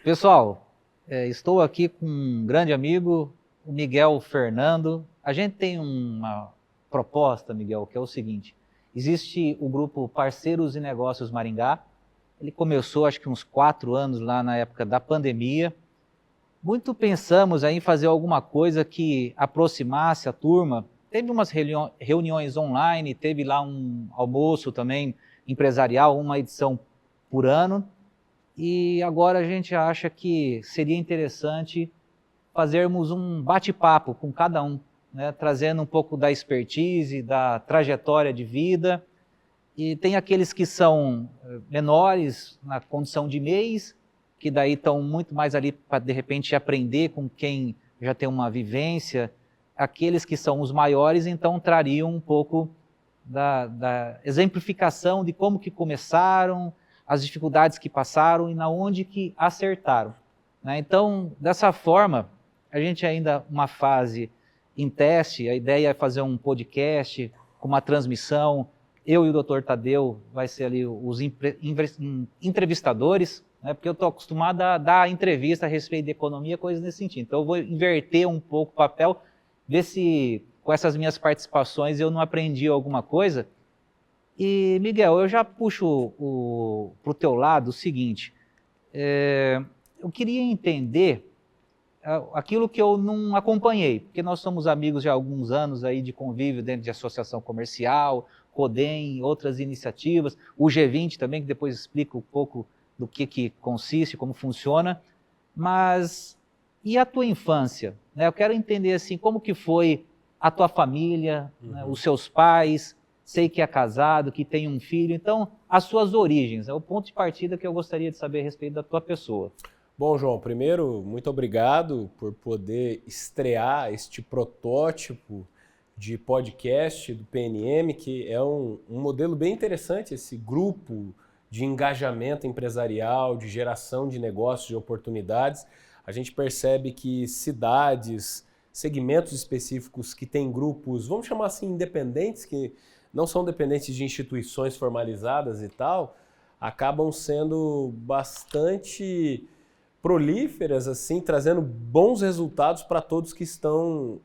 Pessoal, estou aqui com um grande amigo, o Miguel Fernando. A gente tem uma proposta, Miguel, que é o seguinte: existe o grupo Parceiros e Negócios Maringá. Ele começou, acho que uns 4 anos lá na época da pandemia. Muito pensamos aí em fazer alguma coisa que aproximasse a turma. Teve umas reuniões online, teve lá um almoço também empresarial, uma edição por ano. E agora a gente acha que seria interessante fazermos um bate-papo com cada um, né? Trazendo um pouco da expertise, da trajetória de vida. E tem aqueles que são menores na condição de MEIs, que daí estão muito mais ali para, de repente, aprender com quem já tem uma vivência. Aqueles que são os maiores, então, trariam um pouco da exemplificação de como que começaram, as dificuldades que passaram e na onde que acertaram, né? Então, dessa forma, a gente ainda uma fase em teste, a ideia é fazer um podcast com uma transmissão. Eu e o Dr. Tadeu vai ser ali os entrevistadores, né? Porque eu estou acostumado a dar entrevista a respeito de economia, coisas nesse sentido. Então eu vou inverter um pouco o papel, ver se com essas minhas participações eu não aprendi alguma coisa. E, Miguel, eu já puxo para o teu lado o seguinte, eu queria entender aquilo que eu não acompanhei, porque nós somos amigos já há alguns anos aí de convívio dentro de associação comercial, CODEM, outras iniciativas, o G20 também, que depois explica um pouco do que consiste, como funciona, mas e a tua infância? Né? Eu quero entender assim, como que foi a tua família, né, os seus pais, sei que é casado, que tem um filho, então as suas origens, é o ponto de partida que eu gostaria de saber a respeito da tua pessoa. Bom, João, primeiro, muito obrigado por poder estrear este protótipo de podcast do PNM, que é um modelo bem interessante, esse grupo de engajamento empresarial, de geração de negócios, de oportunidades. A gente percebe que cidades, segmentos específicos que têm grupos, vamos chamar assim, independentes, que não são dependentes de instituições formalizadas e tal, acabam sendo bastante prolíferas, assim, trazendo bons resultados para todos que estão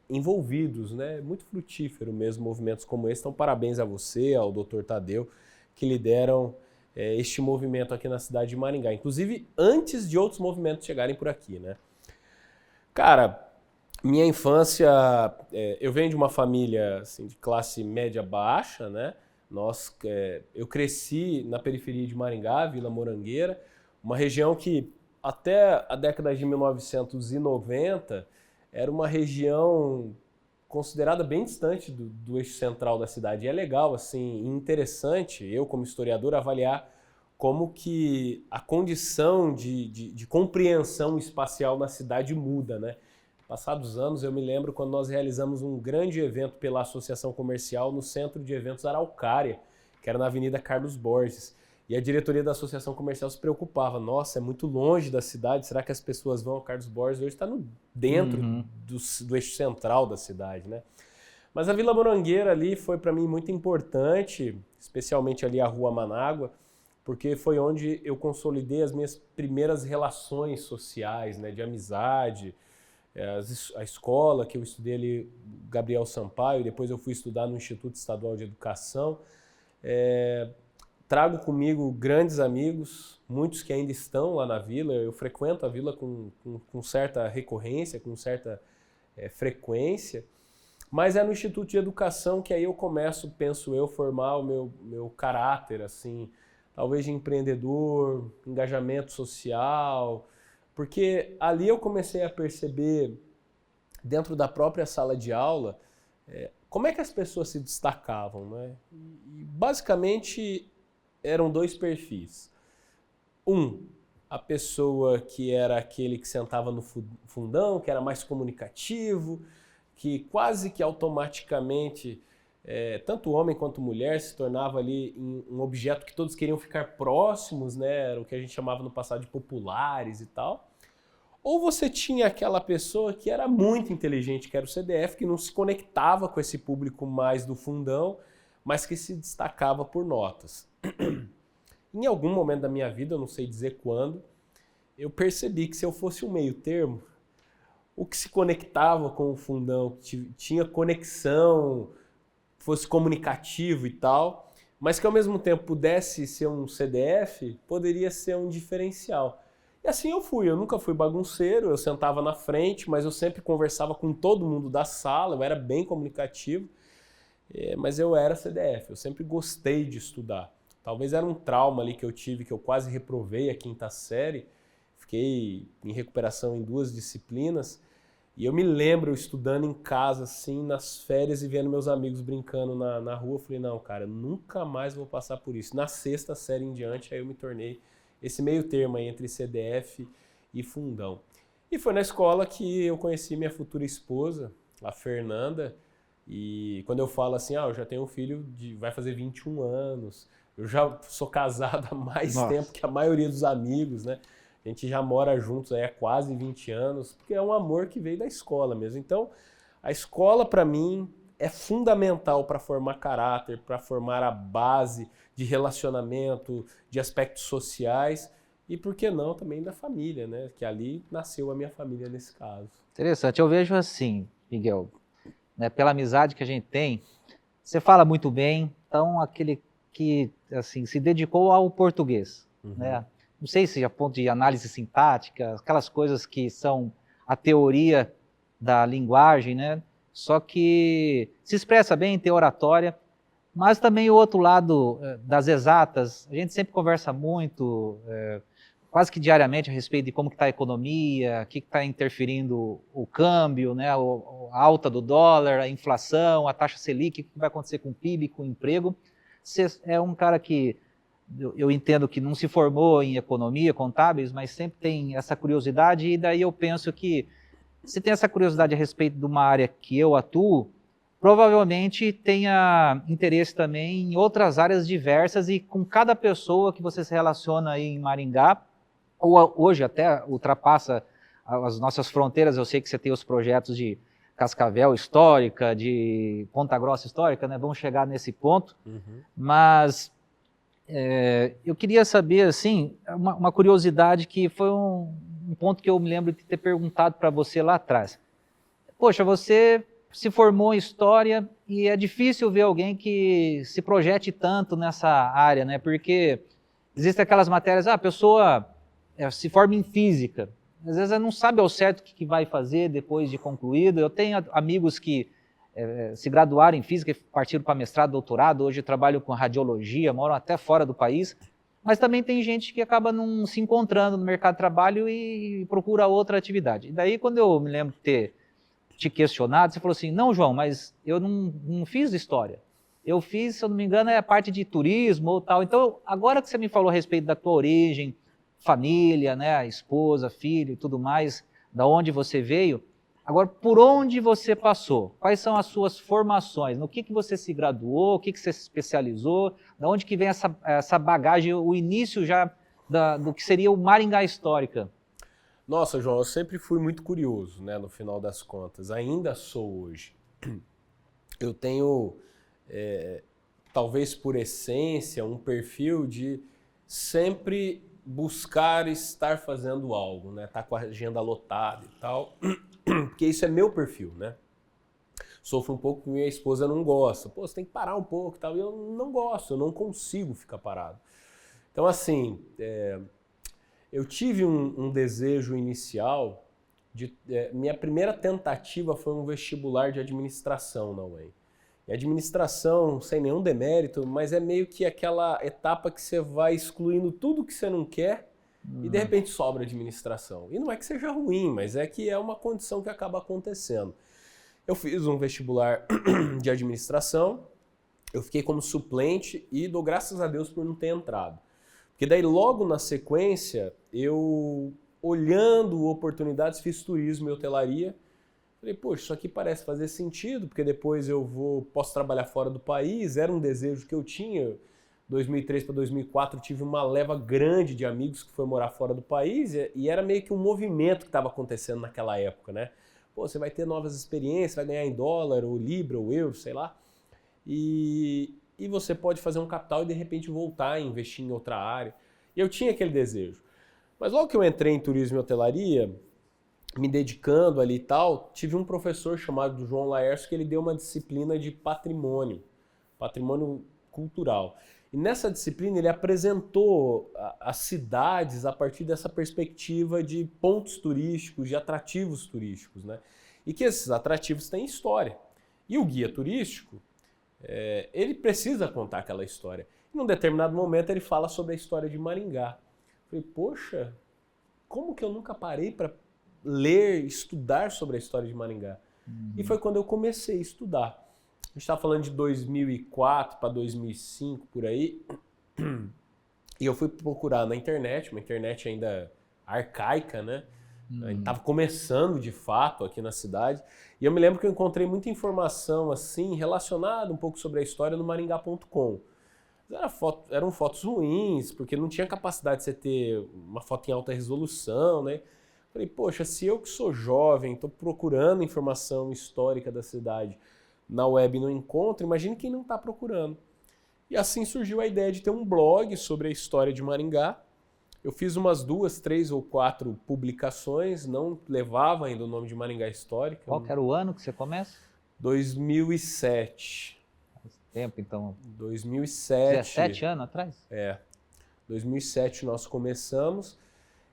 envolvidos, né? Muito frutífero mesmo movimentos como esse. Então, parabéns a você, ao Dr. Tadeu, que lideram este movimento aqui na cidade de Maringá. Inclusive, antes de outros movimentos chegarem por aqui, né? Cara, minha infância, eu venho de uma família assim, de classe média baixa, né? Eu cresci na periferia de Maringá, Vila Morangueira, uma região que até a década de 1990 era uma região considerada bem distante do eixo central da cidade. E é legal, assim, interessante, eu como historiador, avaliar como que a condição de compreensão espacial na cidade muda, né? Passados anos, eu me lembro quando nós realizamos um grande evento pela Associação Comercial no Centro de Eventos Araucária, que era na Avenida Carlos Borges. E a diretoria da Associação Comercial se preocupava, nossa, é muito longe da cidade, será que as pessoas vão ao Carlos Borges? Hoje está dentro do eixo central da cidade, né? Mas a Vila Morangueira ali foi para mim muito importante, especialmente ali a Rua Manágua, porque foi onde eu consolidei as minhas primeiras relações sociais, né, de amizade. A escola que eu estudei ali, Gabriel Sampaio, depois eu fui estudar no Instituto Estadual de Educação. Trago comigo grandes amigos, muitos que ainda estão lá na vila. Eu frequento a vila com certa recorrência, com certa frequência, mas é no Instituto de Educação que aí eu começo, penso eu, formar o meu caráter, assim, talvez de empreendedor, engajamento social, porque ali eu comecei a perceber, dentro da própria sala de aula, como é que as pessoas se destacavam, né? E basicamente eram 2 perfis. A pessoa que era aquele que sentava no fundão, que era mais comunicativo, que quase que automaticamente, tanto homem quanto mulher, se tornava ali um objeto que todos queriam ficar próximos, né? Era o que a gente chamava no passado de populares e tal. Ou você tinha aquela pessoa que era muito inteligente, que era o CDF, que não se conectava com esse público mais do fundão, mas que se destacava por notas. Em algum momento da minha vida, eu não sei dizer quando, eu percebi que se eu fosse um meio termo, o que se conectava com o fundão, que tinha conexão, fosse comunicativo e tal, mas que ao mesmo tempo pudesse ser um CDF, poderia ser um diferencial. E assim eu fui, eu nunca fui bagunceiro, eu sentava na frente, mas eu sempre conversava com todo mundo da sala, eu era bem comunicativo, mas eu era CDF, eu sempre gostei de estudar. Talvez era um trauma ali que eu tive, que eu quase reprovei a 5ª série, fiquei em recuperação em 2 disciplinas, e eu me lembro estudando em casa, assim, nas férias e vendo meus amigos brincando na rua. Eu falei, não, cara, eu nunca mais vou passar por isso. Na 6ª série em diante, aí eu me tornei esse meio termo aí entre CDF e fundão. E foi na escola que eu conheci minha futura esposa, a Fernanda, e quando eu falo assim, eu já tenho um filho vai fazer 21 anos, eu já sou casado há mais tempo que a maioria dos amigos, né? A gente já mora juntos aí há quase 20 anos, porque é um amor que veio da escola mesmo. Então, a escola, para mim, é fundamental para formar caráter, para formar a base de relacionamento, de aspectos sociais e, por que não, também da família, né? Que ali nasceu a minha família nesse caso. Interessante. Eu vejo assim, Miguel, né, pela amizade que a gente tem, você fala muito bem, então aquele que assim, se dedicou ao português, né? Não sei se a ponto de análise sintática, aquelas coisas que são a teoria da linguagem, né? Só que se expressa bem, tem oratória, mas também o outro lado das exatas, a gente sempre conversa muito, quase que diariamente a respeito de como está a economia, o que está interferindo o câmbio, né? A alta do dólar, a inflação, a taxa Selic, o que vai acontecer com o PIB, com o emprego. Você é um cara que eu entendo que não se formou em economia, contábeis, mas sempre tem essa curiosidade, e daí eu penso que se tem essa curiosidade a respeito de uma área que eu atuo, provavelmente tenha interesse também em outras áreas diversas, e com cada pessoa que você se relaciona aí em Maringá, ou hoje até ultrapassa as nossas fronteiras. Eu sei que você tem os projetos de Cascavel histórica, de Ponta Grossa histórica, né? Vamos chegar nesse ponto, mas eu queria saber, assim, uma curiosidade que foi um ponto que eu me lembro de ter perguntado para você lá atrás. Poxa, você se formou em História e é difícil ver alguém que se projete tanto nessa área, né? Porque existem aquelas matérias, a pessoa se forma em Física, às vezes ela não sabe ao certo o que vai fazer depois de concluído. Eu tenho amigos que se graduaram em Física e partiram para mestrado, doutorado, hoje trabalham com radiologia, moram até fora do país, mas também tem gente que acaba não se encontrando no mercado de trabalho e procura outra atividade. E daí, quando eu me lembro de ter te questionado, você falou assim, não, João, mas eu não fiz História. Eu fiz, se eu não me engano, a parte de turismo ou tal. Então, agora que você me falou a respeito da tua origem, família, né, esposa, filho e tudo mais, da onde você veio, agora, por onde você passou? Quais são as suas formações? No que você se graduou? O que você se especializou? Da onde que vem essa bagagem, o início já do que seria o Maringá Histórica? Nossa, João, eu sempre fui muito curioso, né, no final das contas. Ainda sou hoje. Eu tenho, talvez por essência, um perfil de sempre buscar estar fazendo algo, né? Tá com a agenda lotada e tal, porque isso é meu perfil, né? Sofro um pouco que minha esposa não gosta. Pô, você tem que parar um pouco e tal. E eu não gosto, eu não consigo ficar parado. Então, assim, eu tive um desejo inicial minha primeira tentativa foi um vestibular de administração na UEM. E administração, sem nenhum demérito, mas é meio que aquela etapa que você vai excluindo tudo que você não quer e de repente sobra administração. E não é que seja ruim, mas é que é uma condição que acaba acontecendo. Eu fiz um vestibular de administração, eu fiquei como suplente e dou graças a Deus por não ter entrado. Porque daí logo na sequência, eu olhando oportunidades, fiz turismo e hotelaria. Falei, poxa, isso aqui parece fazer sentido, porque depois posso trabalhar fora do país, era um desejo que eu tinha. 2003 para 2004 tive uma leva grande de amigos que foi morar fora do país e era meio que um movimento que estava acontecendo naquela época, né? Pô, você vai ter novas experiências, vai ganhar em dólar, ou libra, ou euro, sei lá. E você pode fazer um capital e de repente voltar a investir em outra área. E eu tinha aquele desejo. Mas logo que eu entrei em turismo e hotelaria, me dedicando ali e tal, tive um professor chamado João Laércio que ele deu uma disciplina de patrimônio cultural. E nessa disciplina ele apresentou as cidades a partir dessa perspectiva de pontos turísticos, de atrativos turísticos, né? E que esses atrativos têm história. E o guia turístico, ele precisa contar aquela história. E num determinado momento ele fala sobre a história de Maringá. Eu falei, poxa, como que eu nunca parei para ler, estudar sobre a história de Maringá? E foi quando eu comecei a estudar. A gente está falando de 2004 para 2005, por aí. E eu fui procurar na internet, uma internet ainda arcaica, né? Estava começando de fato aqui na cidade. E eu me lembro que eu encontrei muita informação assim relacionada um pouco sobre a história no maringá.com. Eram fotos ruins, porque não tinha capacidade de você ter uma foto em alta resolução, né? Falei, poxa, se eu que sou jovem, estou procurando informação histórica da cidade na web e não encontro, imagine quem não está procurando. E assim surgiu a ideia de ter um blog sobre a história de Maringá. Eu fiz umas 2, 3 ou 4 publicações, não levava ainda o nome de Maringá Histórica. Qual que era o ano que você começa? 2007. Faz tempo, então. 2007. 17 anos atrás? 2007 nós começamos.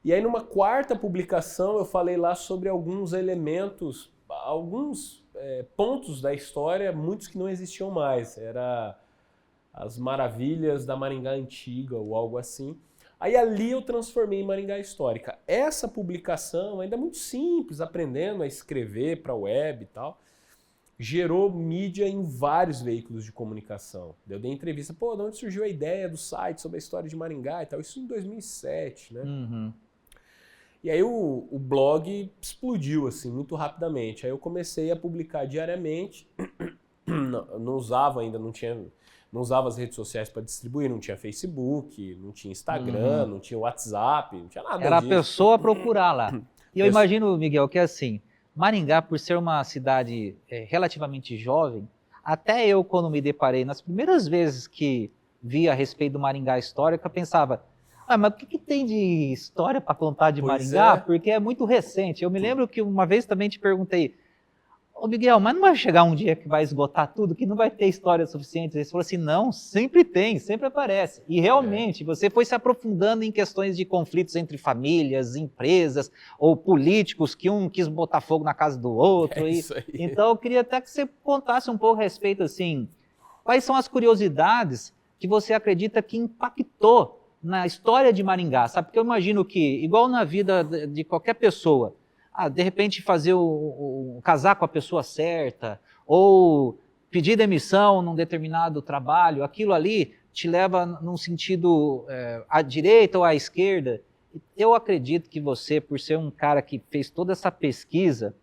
E aí numa quarta publicação eu falei lá sobre alguns elementos, alguns pontos da história, muitos que não existiam mais. Era as maravilhas da Maringá Antiga ou algo assim. Aí ali eu transformei em Maringá Histórica. Essa publicação, ainda muito simples, aprendendo a escrever para a web e tal, gerou mídia em vários veículos de comunicação. Eu dei entrevista, de onde surgiu a ideia do site sobre a história de Maringá e tal? Isso em 2007, né? E aí o blog explodiu assim muito rapidamente. Aí eu comecei a publicar diariamente. Não usava ainda, não usava as redes sociais para distribuir, não tinha Facebook, não tinha Instagram, não tinha WhatsApp, não tinha nada Era disso. a pessoa a procurar lá. E eu imagino, Miguel, que assim, Maringá, por ser uma cidade relativamente jovem, até eu, quando me deparei, nas primeiras vezes que vi a respeito do Maringá Histórica, pensava, mas o que tem de história para contar de Maringá? Porque é muito recente. Eu me lembro que uma vez também te perguntei, ô Miguel, mas não vai chegar um dia que vai esgotar tudo, que não vai ter história suficiente? Ele falou assim, não, sempre tem, sempre aparece. E realmente, você foi se aprofundando em questões de conflitos entre famílias, empresas, ou políticos, que um quis botar fogo na casa do outro. Então, eu queria até que você contasse um pouco a respeito, assim, quais são as curiosidades que você acredita que impactou na história de Maringá, sabe? Porque eu imagino que, igual na vida de qualquer pessoa, de repente fazer casar com a pessoa certa, ou pedir demissão num determinado trabalho, aquilo ali te leva num sentido à direita ou à esquerda. Eu acredito que você, por ser um cara que fez toda essa pesquisa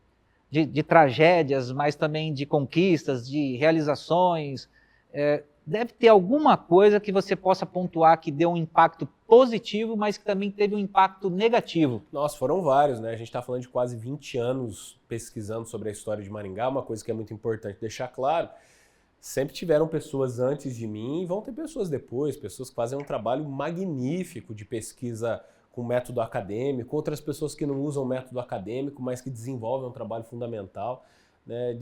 de tragédias, mas também de conquistas, de realizações, deve ter alguma coisa que você possa pontuar que deu um impacto positivo, mas que também teve um impacto negativo. Nossa, foram vários, né? A gente está falando de quase 20 anos pesquisando sobre a história de Maringá, uma coisa que é muito importante deixar claro. Sempre tiveram pessoas antes de mim e vão ter pessoas depois, pessoas que fazem um trabalho magnífico de pesquisa com método acadêmico, outras pessoas que não usam método acadêmico, mas que desenvolvem um trabalho fundamental. Né,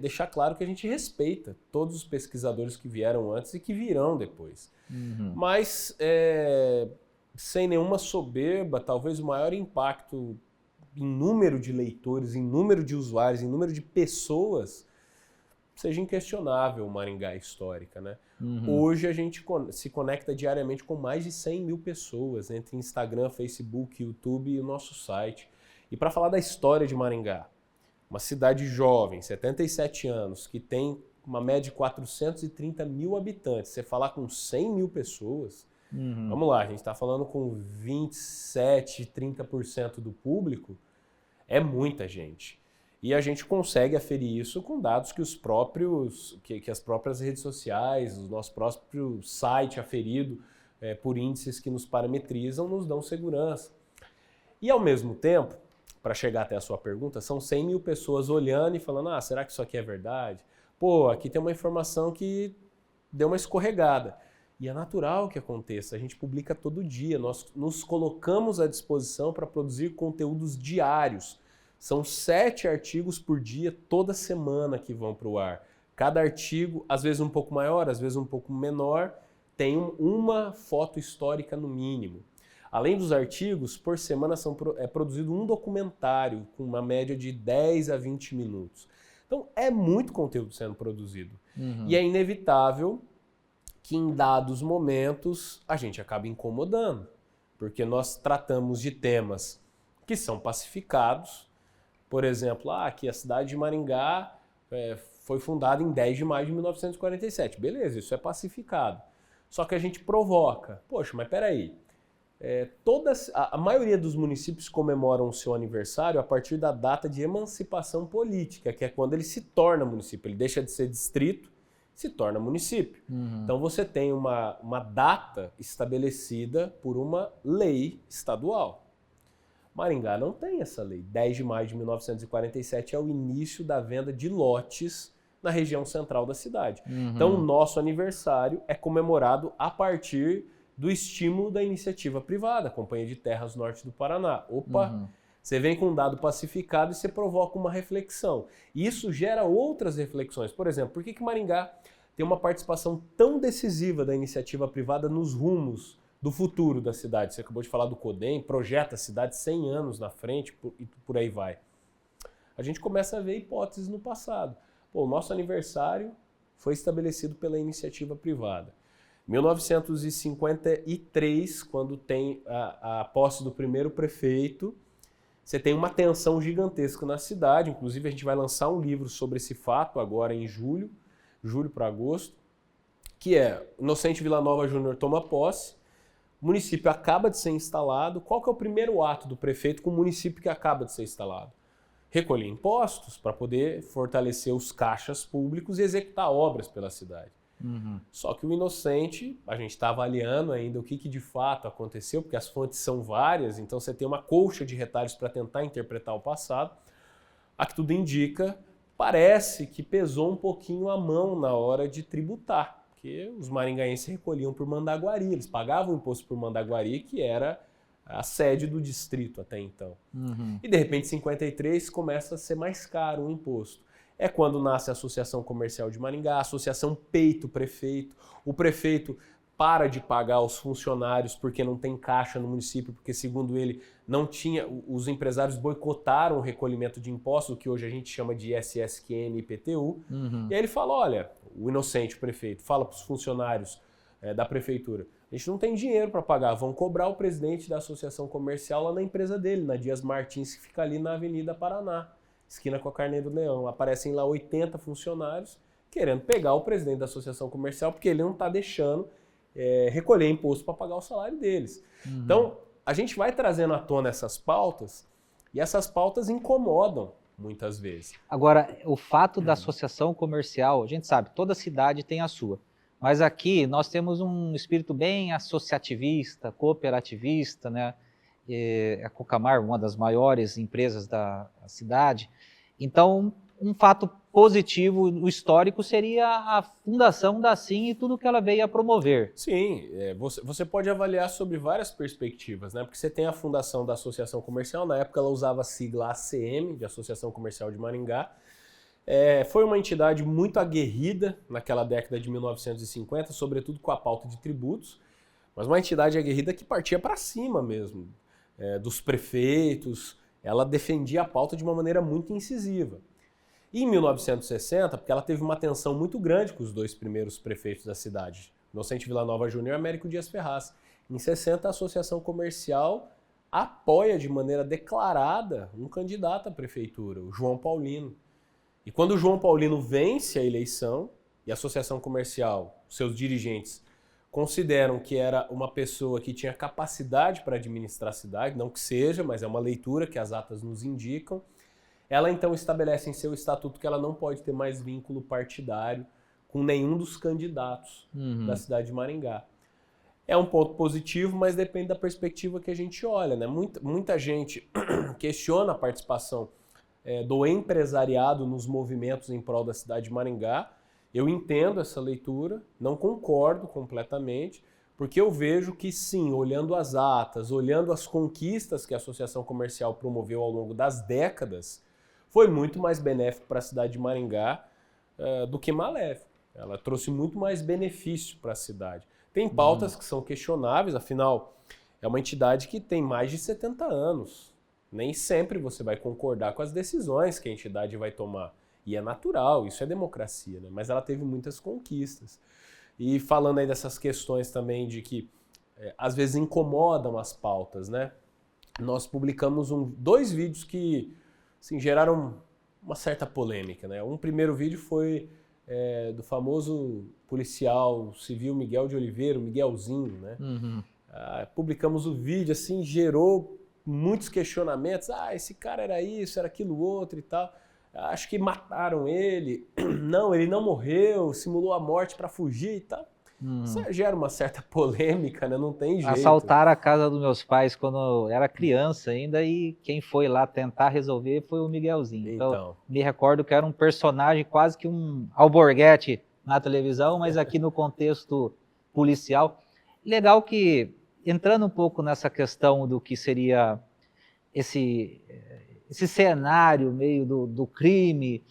deixar claro que a gente respeita todos os pesquisadores que vieram antes e que virão depois. Mas, sem nenhuma soberba, talvez o maior impacto em número de leitores, em número de usuários, em número de pessoas, seja inquestionável Maringá Histórica. Né? Hoje a gente se conecta diariamente com mais de 100 mil pessoas, entre Instagram, Facebook, YouTube e o nosso site. E para falar da história de Maringá, uma cidade jovem, 77 anos, que tem uma média de 430 mil habitantes, você falar com 100 mil pessoas, vamos lá, a gente está falando com 27, 30% do público, é muita gente. E a gente consegue aferir isso com dados que as próprias redes sociais, o nosso próprio site aferido por índices que nos parametrizam, nos dão segurança. E ao mesmo tempo, para chegar até a sua pergunta, são 100 mil pessoas olhando e falando, será que isso aqui é verdade? Aqui tem uma informação que deu uma escorregada. E é natural que aconteça, a gente publica todo dia, nós nos colocamos à disposição para produzir conteúdos diários. São 7 artigos por dia, toda semana que vão para o ar. Cada artigo, às vezes um pouco maior, às vezes um pouco menor, tem uma foto histórica no mínimo. Além dos artigos, por semana é produzido um documentário com uma média de 10 a 20 minutos. Então é muito conteúdo sendo produzido. E é inevitável que em dados momentos a gente acaba incomodando, porque nós tratamos de temas que são pacificados. Por exemplo, aqui a cidade de Maringá foi fundada em 10 de maio de 1947. Beleza, isso é pacificado. Só que a gente provoca. Poxa, mas peraí. A maioria dos municípios comemoram o seu aniversário a partir da data de emancipação política, que é quando ele se torna município. Ele deixa de ser distrito, se torna município. Então você tem uma data estabelecida por uma lei estadual. Maringá não tem essa lei. 10 de maio de 1947 é o início da venda de lotes na região central da cidade. Então o nosso aniversário é comemorado a partir do estímulo da iniciativa privada, a Companhia de Terras Norte do Paraná. Opa, você vem com um dado pacificado e você provoca uma reflexão. E isso gera outras reflexões. Por exemplo, por que Maringá tem uma participação tão decisiva da iniciativa privada nos rumos do futuro da cidade? Você acabou de falar do CODEM, projeta a cidade 100 anos na frente e por aí vai. A gente começa a ver hipóteses no passado. O nosso aniversário foi estabelecido pela iniciativa privada. 1953, quando tem a posse do primeiro prefeito, você tem uma tensão gigantesca na cidade. Inclusive, a gente vai lançar um livro sobre esse fato agora em julho para agosto, que é Inocente Villanova Júnior toma posse, o município acaba de ser instalado. Qual que é o primeiro ato do prefeito com o município que acaba de ser instalado? Recolher impostos para poder fortalecer os caixas públicos e executar obras pela cidade. Só que o Inocente, a gente está avaliando ainda o que de fato aconteceu, porque as fontes são várias, então você tem uma colcha de retalhos para tentar interpretar o passado. A que tudo indica, parece que pesou um pouquinho a mão na hora de tributar, porque os maringaenses recolhiam por Mandaguari, eles pagavam imposto por Mandaguari, que era a sede do distrito até então. E de repente, em 53, começa a ser mais caro o imposto. É quando nasce a Associação Comercial de Maringá, a associação peita o prefeito. O prefeito para de pagar os funcionários porque não tem caixa no município, porque, segundo ele, não tinha. Os empresários boicotaram o recolhimento de impostos, o que hoje a gente chama de SSQN e IPTU. E aí ele fala: olha, o Inocente, o prefeito, fala para os funcionários da prefeitura: a gente não tem dinheiro para pagar, vão cobrar o presidente da associação comercial lá na empresa dele, na Dias Martins, que fica ali na Avenida Paraná, esquina com a Carneiro Leão. Aparecem lá 80 funcionários querendo pegar o presidente da associação comercial porque ele não está deixando recolher imposto para pagar o salário deles. Então, a gente vai trazendo à tona essas pautas e essas pautas incomodam muitas vezes. Agora, o fato da associação comercial, a gente sabe, toda cidade tem a sua. Mas aqui nós temos um espírito bem associativista, cooperativista, né? A Cocamar, uma das maiores empresas da cidade. Então, um fato positivo, o histórico, seria a fundação da ASSIM e tudo que ela veio a promover. Sim, você pode avaliar sobre várias perspectivas, né? Porque você tem a fundação da Associação Comercial, na época ela usava a sigla ACM, de Associação Comercial de Maringá. Foi uma entidade muito aguerrida naquela década de 1950, sobretudo com a pauta de tributos, mas uma entidade aguerrida que partia para cima mesmo, dos prefeitos. Ela defendia a pauta de uma maneira muito incisiva. E em 1960, porque ela teve uma tensão muito grande com os dois primeiros prefeitos da cidade, Inocente Villanova Júnior e Américo Dias Ferraz. Em 60, a Associação Comercial apoia de maneira declarada um candidato à prefeitura, o João Paulino. E quando o João Paulino vence a eleição e a Associação Comercial, seus dirigentes, consideram que era uma pessoa que tinha capacidade para administrar a cidade, não que seja, mas é uma leitura que as atas nos indicam, ela então estabelece em seu estatuto que ela não pode ter mais vínculo partidário com nenhum dos candidatos da cidade de Maringá. É um ponto positivo, mas depende da perspectiva que a gente olha, né? Muita gente questiona a participação do empresariado nos movimentos em prol da cidade de Maringá, Eu entendo essa leitura, não concordo completamente, porque eu vejo que sim, olhando as atas, olhando as conquistas que a Associação Comercial promoveu ao longo das décadas, foi muito mais benéfico para a cidade de Maringá do que maléfico. Ela trouxe muito mais benefício para a cidade. Tem pautas que são questionáveis, afinal, é uma entidade que tem mais de 70 anos. Nem sempre você vai concordar com as decisões que a entidade vai tomar. E é natural, isso é democracia, né? Mas ela teve muitas conquistas. E falando aí dessas questões também de que às vezes incomodam as pautas, né? Nós publicamos dois vídeos que assim, geraram uma certa polêmica, né? Um primeiro vídeo foi do famoso policial civil Miguel de Oliveira, o Miguelzinho, né? Publicamos o vídeo, assim, gerou muitos questionamentos. Esse cara era isso, era aquilo outro e tal. Acho que mataram ele. Não, ele não morreu, simulou a morte para fugir e tal. Isso gera uma certa polêmica, né? Não tem jeito. Assaltaram a casa dos meus pais quando eu era criança ainda e quem foi lá tentar resolver foi o Miguelzinho. Então, me recordo que era um personagem quase que um alborguete na televisão, mas aqui no contexto policial. Legal que, entrando um pouco nessa questão do que seria esse cenário meio do crime,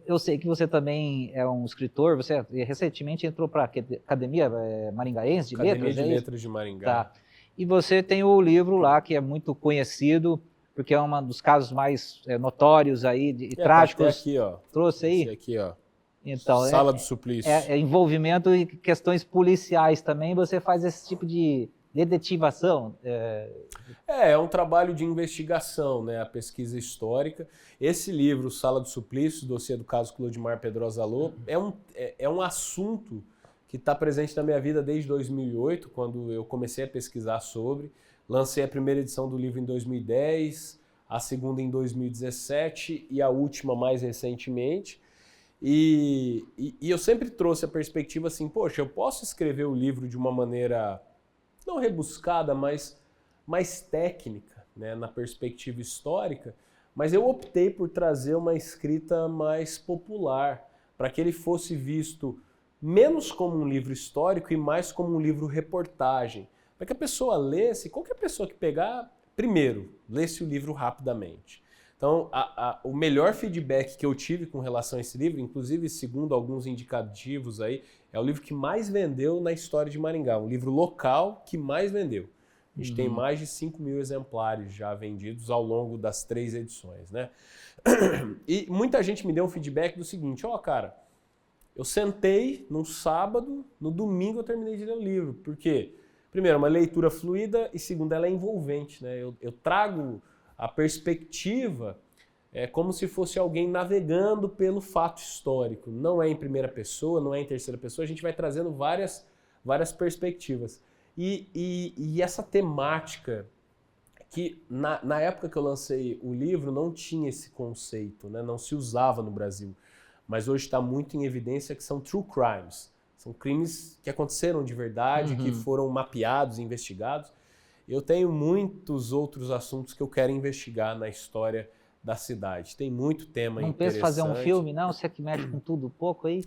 eu sei que você também é um escritor, você recentemente entrou para a Academia Maringaense de Letras. Academia de Letras de Maringá. Tá. E você tem o livro lá que é muito conhecido, porque é um dos casos mais notórios aí, e trágicos. Tá aqui, ó. Trouxe aí? Esse aqui, ó. Então, Sala do Suplício. Envolvimento em questões policiais também, você faz esse tipo de detetivação. É um trabalho de investigação, né? A pesquisa histórica. Esse livro, Sala do Suplício, dossiê do caso Clodimar Pedrosa Lô, é um assunto que está presente na minha vida desde 2008, quando eu comecei a pesquisar sobre. Lancei a primeira edição do livro em 2010, a segunda em 2017 e a última mais recentemente. E eu sempre trouxe a perspectiva assim, poxa, eu posso escrever o livro de uma maneira não rebuscada, mas mais técnica, né, na perspectiva histórica, mas eu optei por trazer uma escrita mais popular, para que ele fosse visto menos como um livro histórico e mais como um livro reportagem, para que a pessoa lesse, qualquer pessoa que pegar, primeiro, lesse o livro rapidamente. Então, o melhor feedback que eu tive com relação a esse livro, inclusive segundo alguns indicativos aí, é o livro que mais vendeu na história de Maringá, um livro local que mais vendeu. A gente tem mais de 5.000 exemplares já vendidos ao longo das 3 edições, né? E muita gente me deu um feedback do seguinte, cara, eu sentei num sábado, no domingo eu terminei de ler o livro, porque, primeiro, é uma leitura fluida e, segundo, ela é envolvente, né? Eu trago a perspectiva como se fosse alguém navegando pelo fato histórico. Não é em primeira pessoa, não é em terceira pessoa, a gente vai trazendo várias perspectivas. E essa temática, que na época que eu lancei o livro não tinha esse conceito, né? Não se usava no Brasil, mas hoje está muito em evidência que são true crimes. São crimes que aconteceram de verdade, que foram mapeados, investigados. Eu tenho muitos outros assuntos que eu quero investigar na história da cidade. Tem muito tema interessante. Não pensa em fazer um filme, não? Você que mexe com tudo pouco aí?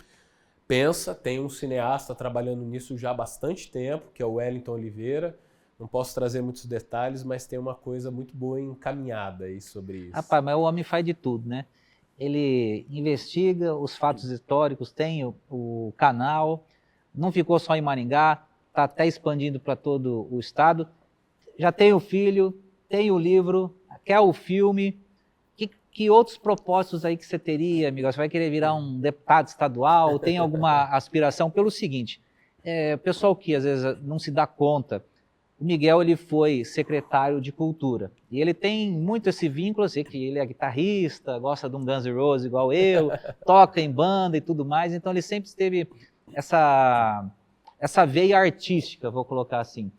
Pensa, tem um cineasta trabalhando nisso já há bastante tempo, que é o Wellington Oliveira. Não posso trazer muitos detalhes, mas tem uma coisa muito boa encaminhada aí sobre isso. Rapaz, mas o homem faz de tudo, né? Ele investiga os fatos históricos, tem o canal, não ficou só em Maringá, está até expandindo para todo o estado. Já tem o filho, tem o livro, quer o filme. Que outros propósitos aí que você teria, amigo? Você vai querer virar um deputado estadual? Tem alguma aspiração? Pelo seguinte, o pessoal que às vezes não se dá conta, o Miguel ele foi secretário de Cultura. E ele tem muito esse vínculo, assim, que ele é guitarrista, gosta de um Guns N' Roses igual eu, toca em banda e tudo mais. Então ele sempre teve essa veia artística, vou colocar assim.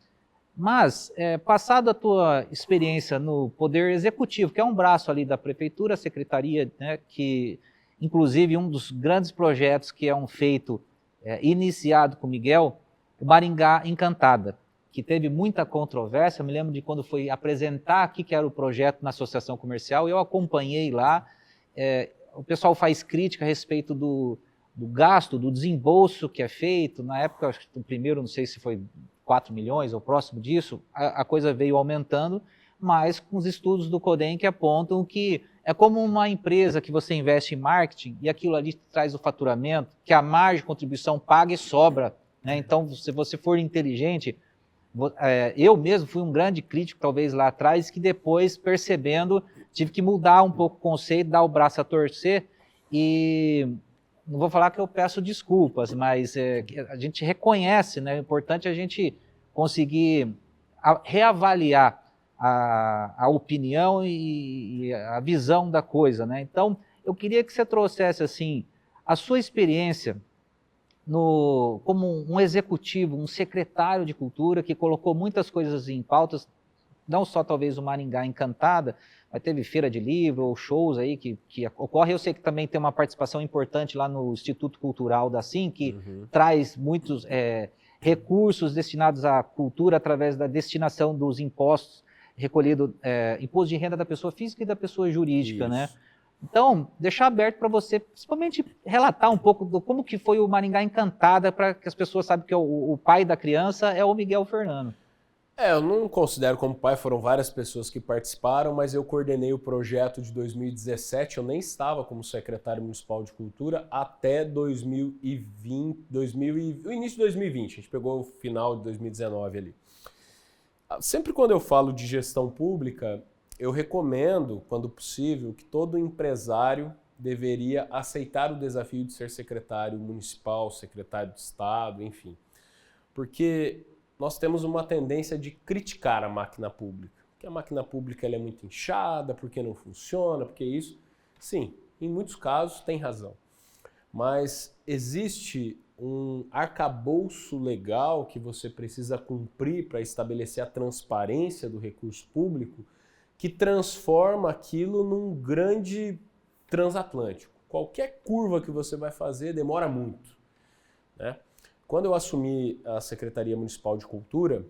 Mas, passado a tua experiência no Poder Executivo, que é um braço ali da Prefeitura, a Secretaria, né, que inclusive um dos grandes projetos que é um feito iniciado com o Miguel, o Maringá Encantada, que teve muita controvérsia. Eu me lembro de quando foi apresentar aqui que era o projeto na Associação Comercial, eu acompanhei lá, o pessoal faz crítica a respeito do gasto, do desembolso que é feito. Na época, acho que o primeiro, não sei se foi 4 milhões ou próximo disso, a coisa veio aumentando, mas com os estudos do CODEM que apontam que é como uma empresa que você investe em marketing e aquilo ali traz o faturamento, que a margem de contribuição paga e sobra, né? Então, se você for inteligente, eu mesmo fui um grande crítico, talvez lá atrás, que depois, percebendo, tive que mudar um pouco o conceito, dar o braço a torcer, e não vou falar que eu peço desculpas, mas a gente reconhece, né? É importante a gente conseguir reavaliar a opinião e a visão da coisa, né? Então, eu queria que você trouxesse, assim, a sua experiência como um executivo, um secretário de cultura que colocou muitas coisas em pautas, não só talvez o Maringá Encantada, mas teve feira de livro ou shows aí que ocorre. Eu sei que também tem uma participação importante lá no Instituto Cultural da SIM, que traz muitos recursos destinados à cultura através da destinação dos impostos recolhido, imposto de renda da pessoa física e da pessoa jurídica, né? Então, deixar aberto para você, principalmente, relatar um pouco do como que foi o Maringá Encantada, para que as pessoas saibam que o pai da criança é o Miguel Fernando. Eu não considero como pai, foram várias pessoas que participaram, mas eu coordenei o projeto de 2017, eu nem estava como secretário municipal de cultura até 2020, o início de 2020, a gente pegou o final de 2019 ali. Sempre quando eu falo de gestão pública, eu recomendo, quando possível, que todo empresário deveria aceitar o desafio de ser secretário municipal, secretário de Estado, enfim. Porque nós temos uma tendência de criticar a máquina pública. Porque a máquina pública ela é muito inchada, porque não funciona, porque isso... Sim, em muitos casos tem razão. Mas existe um arcabouço legal que você precisa cumprir para estabelecer a transparência do recurso público, que transforma aquilo num grande transatlântico. Qualquer curva que você vai fazer demora muito, né? Quando eu assumi a Secretaria Municipal de Cultura,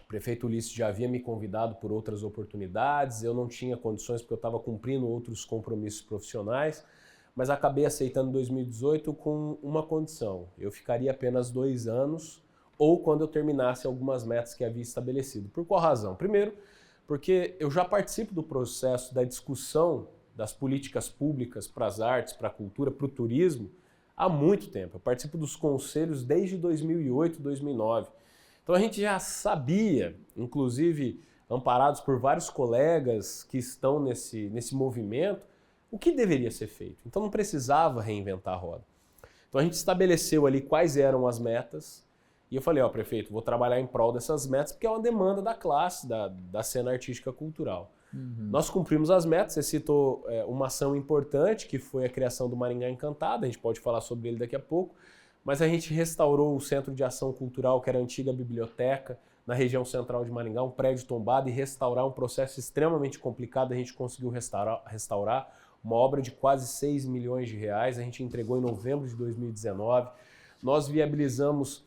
o prefeito Ulisses já havia me convidado por outras oportunidades, eu não tinha condições porque eu estava cumprindo outros compromissos profissionais, mas acabei aceitando em 2018 com uma condição: eu ficaria apenas 2 anos ou quando eu terminasse algumas metas que havia estabelecido. Por qual razão? Primeiro, porque eu já participo do processo da discussão das políticas públicas para as artes, para a cultura, para o turismo, há muito tempo. Eu participo dos conselhos desde 2008, 2009. Então a gente já sabia, inclusive amparados por vários colegas que estão nesse movimento, o que deveria ser feito. Então não precisava reinventar a roda. Então a gente estabeleceu ali quais eram as metas, e eu falei, prefeito, vou trabalhar em prol dessas metas porque é uma demanda da classe, da cena artística cultural. Nós cumprimos as metas. Você citou uma ação importante, que foi a criação do Maringá Encantada, a gente pode falar sobre ele daqui a pouco, mas a gente restaurou o Centro de Ação Cultural, que era a antiga biblioteca, na região central de Maringá, um prédio tombado, e restaurar um processo extremamente complicado, a gente conseguiu restaurar uma obra de quase 6 milhões de reais, a gente entregou em novembro de 2019, nós viabilizamos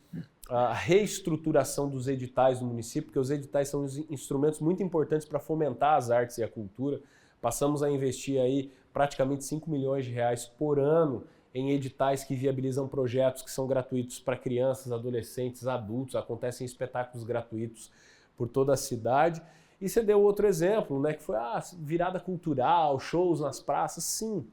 a reestruturação dos editais do município, porque os editais são instrumentos muito importantes para fomentar as artes e a cultura. Passamos a investir aí praticamente 5 milhões de reais por ano em editais que viabilizam projetos que são gratuitos para crianças, adolescentes, adultos. Acontecem espetáculos gratuitos por toda a cidade. E você deu outro exemplo, né, que foi a virada cultural, shows nas praças. Sim,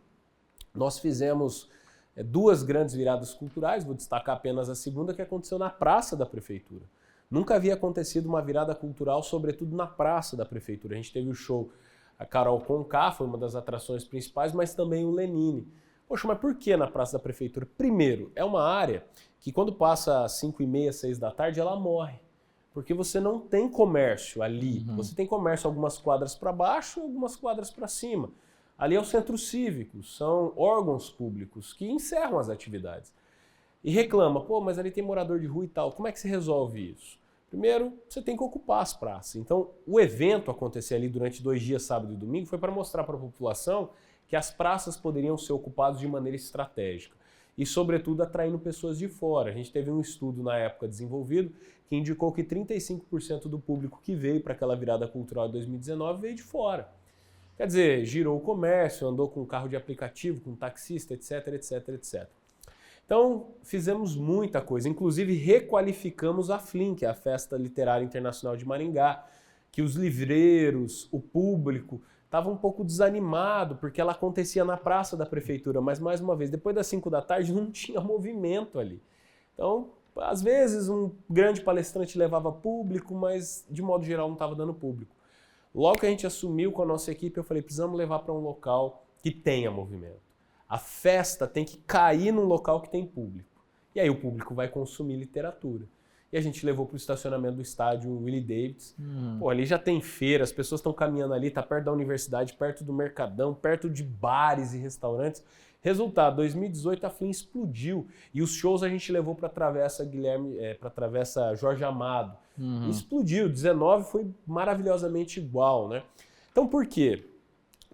nós fizemos 2 grandes viradas culturais, vou destacar apenas a segunda, que aconteceu na Praça da Prefeitura. Nunca havia acontecido uma virada cultural, sobretudo na Praça da Prefeitura. A gente teve o show, a Carol Conká, foi uma das atrações principais, mas também o Lenine. Poxa, mas por que na Praça da Prefeitura? Primeiro, é uma área que quando passa às 5h30, 6 da tarde, ela morre. Porque você não tem comércio ali. Você tem comércio algumas quadras para baixo e algumas quadras para cima. Ali é o centro cívico, são órgãos públicos que encerram as atividades. E reclama, mas ali tem morador de rua e tal. Como é que se resolve isso? Primeiro, você tem que ocupar as praças. Então, o evento acontecer ali durante 2 dias, sábado e domingo, foi para mostrar para a população que as praças poderiam ser ocupadas de maneira estratégica. E, sobretudo, atraindo pessoas de fora. A gente teve um estudo na época desenvolvido que indicou que 35% do público que veio para aquela virada cultural de 2019 veio de fora. Quer dizer, girou o comércio, andou com carro de aplicativo, com taxista, etc, etc, etc. Então, fizemos muita coisa, inclusive requalificamos a FLIM, que é a Festa Literária Internacional de Maringá, que os livreiros, o público, estavam um pouco desanimado, porque ela acontecia na praça da prefeitura, mas mais uma vez, depois das 5 da tarde não tinha movimento ali. Então, às vezes um grande palestrante levava público, mas de modo geral não estava dando público. Logo que a gente assumiu com a nossa equipe, eu falei, precisamos levar para um local que tenha movimento. A festa tem que cair num local que tem público. E aí o público vai consumir literatura. E a gente levou para o estacionamento do estádio Willie Davidson. Pô, ali já tem feira, as pessoas estão caminhando ali, tá perto da universidade, perto do Mercadão, perto de bares e restaurantes. Resultado, 2018 a FLIM explodiu. E os shows a gente levou para a Travessa para a Travessa Jorge Amado. E explodiu. 19 foi maravilhosamente igual, né? Então por quê?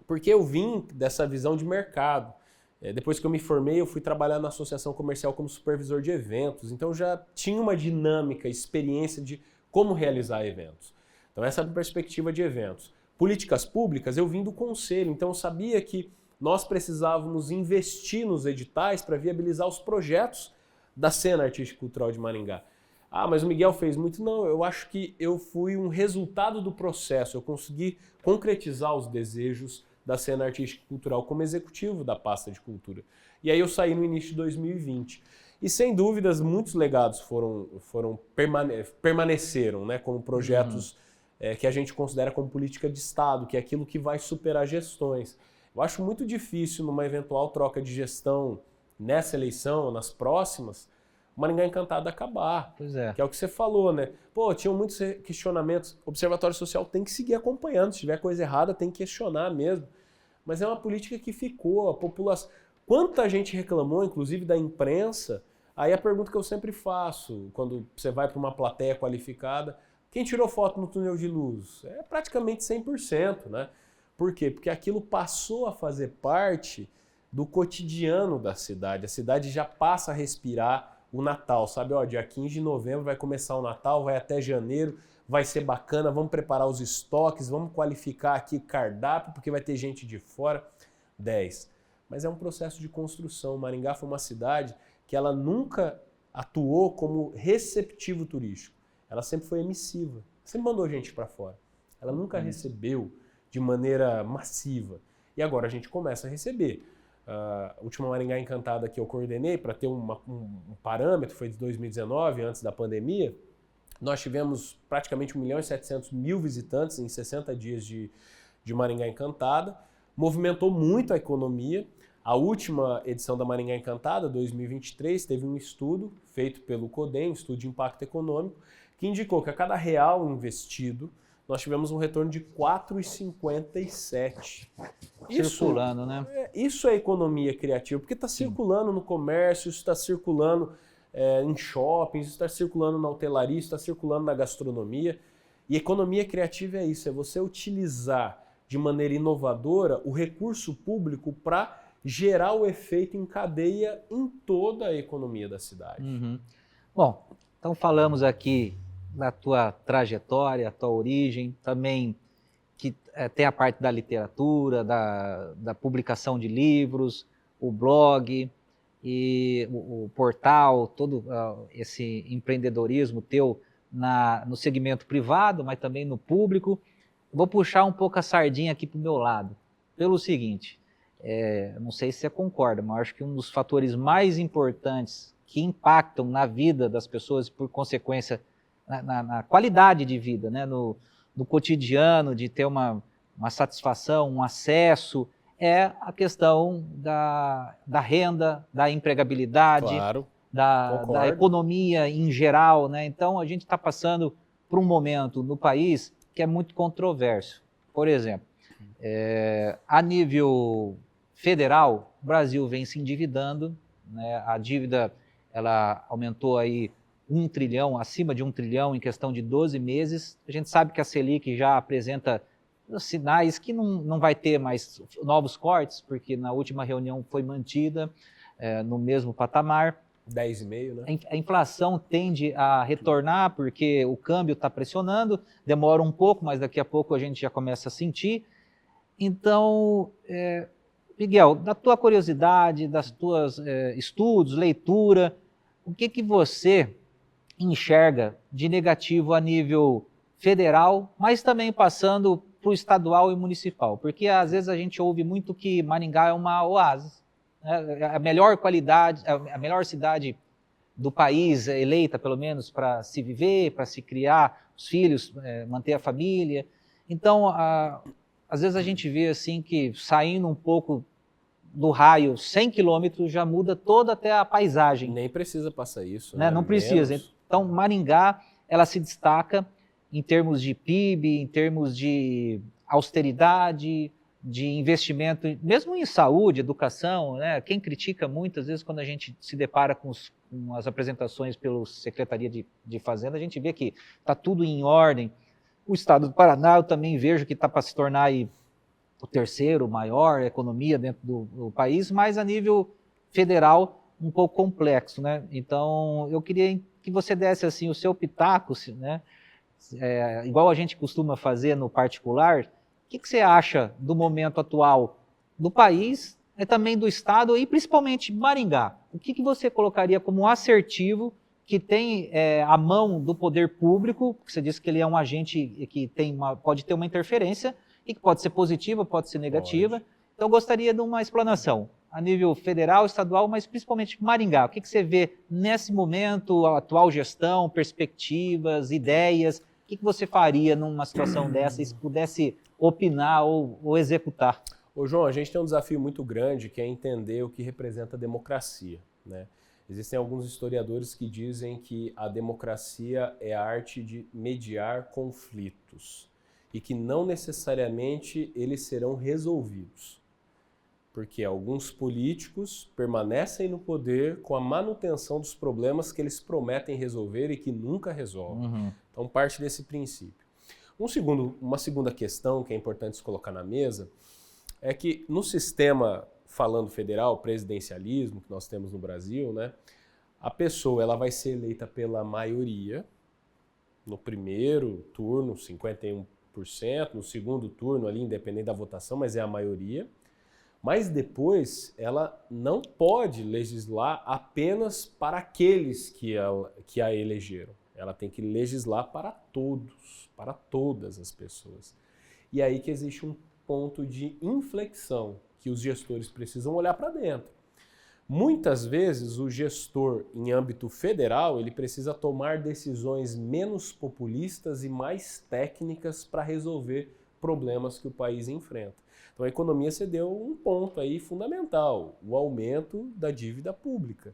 Porque eu vim dessa visão de mercado. Depois que eu me formei, eu fui trabalhar na associação comercial como supervisor de eventos. Então eu já tinha uma dinâmica, experiência de como realizar eventos. Então essa é a perspectiva de eventos. Políticas públicas, eu vim do conselho, então eu sabia que nós precisávamos investir nos editais para viabilizar os projetos da cena artística e cultural de Maringá. Ah, mas o Miguel fez muito. Não, eu acho que eu fui um resultado do processo, eu consegui concretizar os desejos da cena artística e cultural como executivo da pasta de cultura. E aí eu saí no início de 2020. E sem dúvidas, muitos legados permaneceram, né, como projetos que a gente considera como política de Estado, que é aquilo que vai superar gestões. Eu acho muito difícil, numa eventual troca de gestão nessa eleição ou nas próximas, o Maringá Encantado acabar. Pois é. Que é o que você falou, né? Pô, tinham muitos questionamentos. O Observatório Social tem que seguir acompanhando. Se tiver coisa errada, tem que questionar mesmo. Mas é uma política que ficou. A população... Quanta gente reclamou, inclusive da imprensa. Aí a pergunta que eu sempre faço, quando você vai para uma plateia qualificada, quem tirou foto no túnel de luz? É praticamente 100%, né? Por quê? Porque aquilo passou a fazer parte do cotidiano da cidade. A cidade já passa a respirar o Natal, sabe? Ó, dia 15 de novembro vai começar o Natal, vai até janeiro, vai ser bacana, vamos preparar os estoques, vamos qualificar aqui cardápio, porque vai ter gente de fora. 10. Mas é um processo de construção. Maringá foi uma cidade que ela nunca atuou como receptivo turístico. Ela sempre foi emissiva, sempre mandou gente para fora. Ela nunca recebeu de maneira massiva. E agora a gente começa a receber. A última Maringá Encantada que eu coordenei, para ter um parâmetro, foi de 2019, antes da pandemia. Nós tivemos praticamente 1.700.000 visitantes em 60 dias de Maringá Encantada. Movimentou muito a economia. A última edição da Maringá Encantada, 2023, teve um estudo feito pelo CODEM, um estudo de impacto econômico, que indicou que a cada real investido, nós tivemos um retorno de 4,57. Circulando, né? Isso é economia criativa, porque está circulando no comércio, isso está circulando em shoppings, isso está circulando na hotelaria, isso está circulando na gastronomia. E economia criativa é isso, é você utilizar de maneira inovadora o recurso público para gerar o efeito em cadeia em toda a economia da cidade. Bom, então falamos aqui da tua trajetória, a tua origem, também que tem a parte da literatura, da publicação de livros, o blog e o portal, todo esse empreendedorismo teu no segmento privado, mas também no público. Vou puxar um pouco a sardinha aqui para o meu lado, pelo seguinte, não sei se você concorda, mas acho que um dos fatores mais importantes que impactam na vida das pessoas, por consequência, na qualidade de vida, né? no cotidiano, de ter uma satisfação, um acesso, é a questão da renda, da empregabilidade, claro, da economia em geral, né? Então a gente está passando por um momento no país que é muito controverso. Por exemplo, a nível federal, o Brasil vem se endividando, né? A dívida ela aumentou aí 1 trilhão, acima de 1 trilhão em questão de 12 meses. A gente sabe que a Selic já apresenta sinais que não vai ter mais novos cortes, porque na última reunião foi mantida no mesmo patamar. 10,5, né? A inflação tende a retornar porque o câmbio está pressionando, demora um pouco, mas daqui a pouco a gente já começa a sentir. Então, Miguel, da tua curiosidade, das tuas estudos, leitura, o que você enxerga de negativo a nível federal, mas também passando para o estadual e municipal? Porque às vezes a gente ouve muito que Maringá é uma oásis, né? A melhor qualidade, a melhor cidade do país, eleita pelo menos para se viver, para se criar os filhos, manter a família. Então, às vezes a gente vê assim que saindo um pouco do raio 100 quilômetros já muda toda até a paisagem. Nem precisa passar isso, né? Não precisa. Menos. Então, Maringá, ela se destaca em termos de PIB, em termos de austeridade, de investimento, mesmo em saúde, educação, né? Quem critica muitas vezes quando a gente se depara com as apresentações pela Secretaria de Fazenda, a gente vê que está tudo em ordem. O estado do Paraná, eu também vejo que está para se tornar aí o terceiro maior economia dentro do país, mas a nível federal um pouco complexo, né? Então, eu queria que você desse assim o seu pitaco, né? Igual a gente costuma fazer no particular. O que você acha do momento atual do país, também do estado e principalmente Maringá? O que você colocaria como assertivo que tem a mão do poder público? Você disse que ele é um agente que pode ter uma interferência e que pode ser positiva, pode ser negativa. Pode. Então, eu gostaria de uma explanação a nível federal, estadual, mas principalmente Maringá. O que você vê nesse momento, a atual gestão, perspectivas, ideias? O que você faria numa situação dessa, se pudesse opinar ou executar? Ô João, a gente tem um desafio muito grande que é entender o que representa a democracia, né? Existem alguns historiadores que dizem que a democracia é a arte de mediar conflitos e que não necessariamente eles serão resolvidos, porque alguns políticos permanecem no poder com a manutenção dos problemas que eles prometem resolver e que nunca resolvem. Uhum. Então parte desse princípio. Uma segunda questão que é importante se colocar na mesa é que no sistema, falando federal, presidencialismo que nós temos no Brasil, né, a pessoa ela vai ser eleita pela maioria, no primeiro turno 51%, no segundo turno ali independente da votação, mas é a maioria. Mas depois ela não pode legislar apenas para aqueles que a elegeram. Ela tem que legislar para todos, para todas as pessoas. E aí que existe um ponto de inflexão que os gestores precisam olhar para dentro. Muitas vezes o gestor em âmbito federal ele precisa tomar decisões menos populistas e mais técnicas para resolver problemas que o país enfrenta. Então a economia cedeu um ponto aí fundamental, o aumento da dívida pública.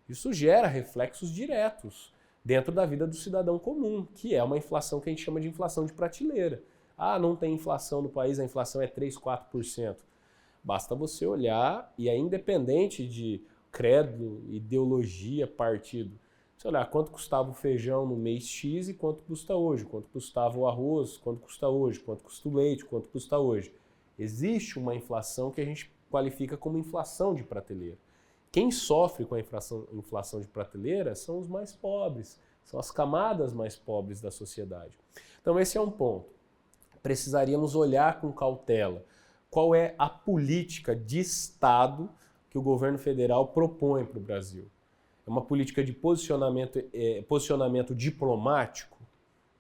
Isso gera reflexos diretos dentro da vida do cidadão comum, que é uma inflação que a gente chama de inflação de prateleira. Ah, não tem inflação no país, a inflação é 3%, 4%. Basta você olhar e é independente de credo, ideologia, partido. Você olhar quanto custava o feijão no mês X e quanto custa hoje, quanto custava o arroz, quanto custa hoje, quanto custa o leite, quanto custa hoje. Existe uma inflação que a gente qualifica como inflação de prateleira. Quem sofre com a inflação de prateleira são os mais pobres, são as camadas mais pobres da sociedade. Então esse é um ponto. Precisaríamos olhar com cautela qual é a política de Estado que o governo federal propõe para o Brasil. É uma política de posicionamento diplomático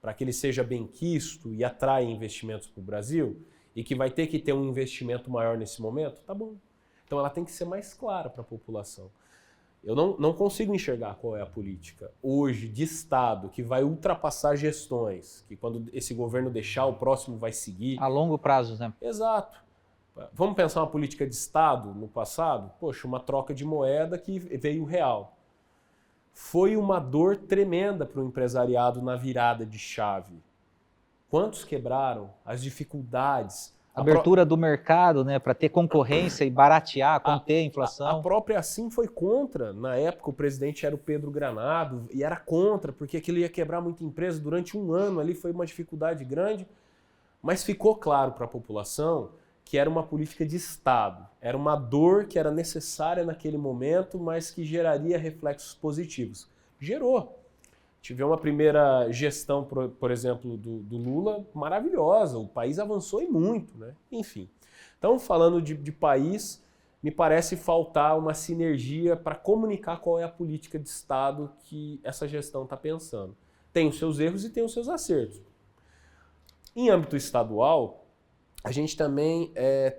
para que ele seja benquisto e atraia investimentos para o Brasil e que vai ter que ter um investimento maior nesse momento? Tá bom. Então ela tem que ser mais clara para a população. Eu não consigo enxergar qual é a política hoje de Estado que vai ultrapassar gestões, que quando esse governo deixar, o próximo vai seguir. A longo prazo, né? Exato. Vamos pensar uma política de Estado no passado? Poxa, uma troca de moeda que veio real. Foi uma dor tremenda para o empresariado na virada de chave. Quantos quebraram? As dificuldades. Abertura do mercado, né, para ter concorrência e baratear, conter a inflação. A própria Assim foi contra. Na época o presidente era o Pedro Granado e era contra, porque aquilo ia quebrar muita empresa. Durante um ano ali foi uma dificuldade grande, mas ficou claro para a população que era uma política de Estado. Era uma dor que era necessária naquele momento, mas que geraria reflexos positivos. Gerou. Tivemos uma primeira gestão, por exemplo, do Lula maravilhosa. O país avançou e muito, né? Enfim. Então, falando de país, me parece faltar uma sinergia para comunicar qual é a política de Estado que essa gestão está pensando. Tem os seus erros e tem os seus acertos. Em âmbito estadual, a gente também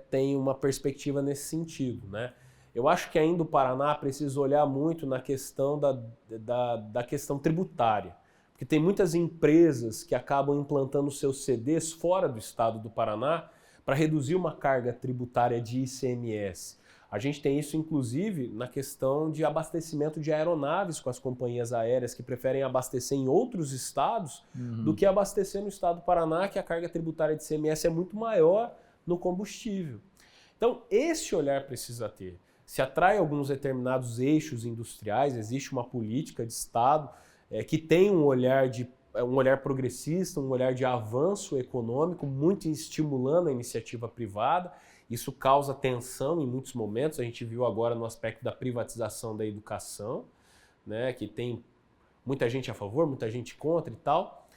tem uma perspectiva nesse sentido, né? Eu acho que ainda o Paraná precisa olhar muito na questão da questão tributária, porque tem muitas empresas que acabam implantando seus CDs fora do estado do Paraná para reduzir uma carga tributária de ICMS. A gente tem isso, inclusive, na questão de abastecimento de aeronaves com as companhias aéreas que preferem abastecer em outros estados do que abastecer no estado do Paraná, que a carga tributária de ICMS é muito maior no combustível. Então, esse olhar precisa ter. Se atrai alguns determinados eixos industriais, existe uma política de Estado que tem um olhar progressista, um olhar de avanço econômico, muito estimulando a iniciativa privada. Isso causa tensão em muitos momentos, a gente viu agora no aspecto da privatização da educação, né, que tem muita gente a favor, muita gente contra e tal.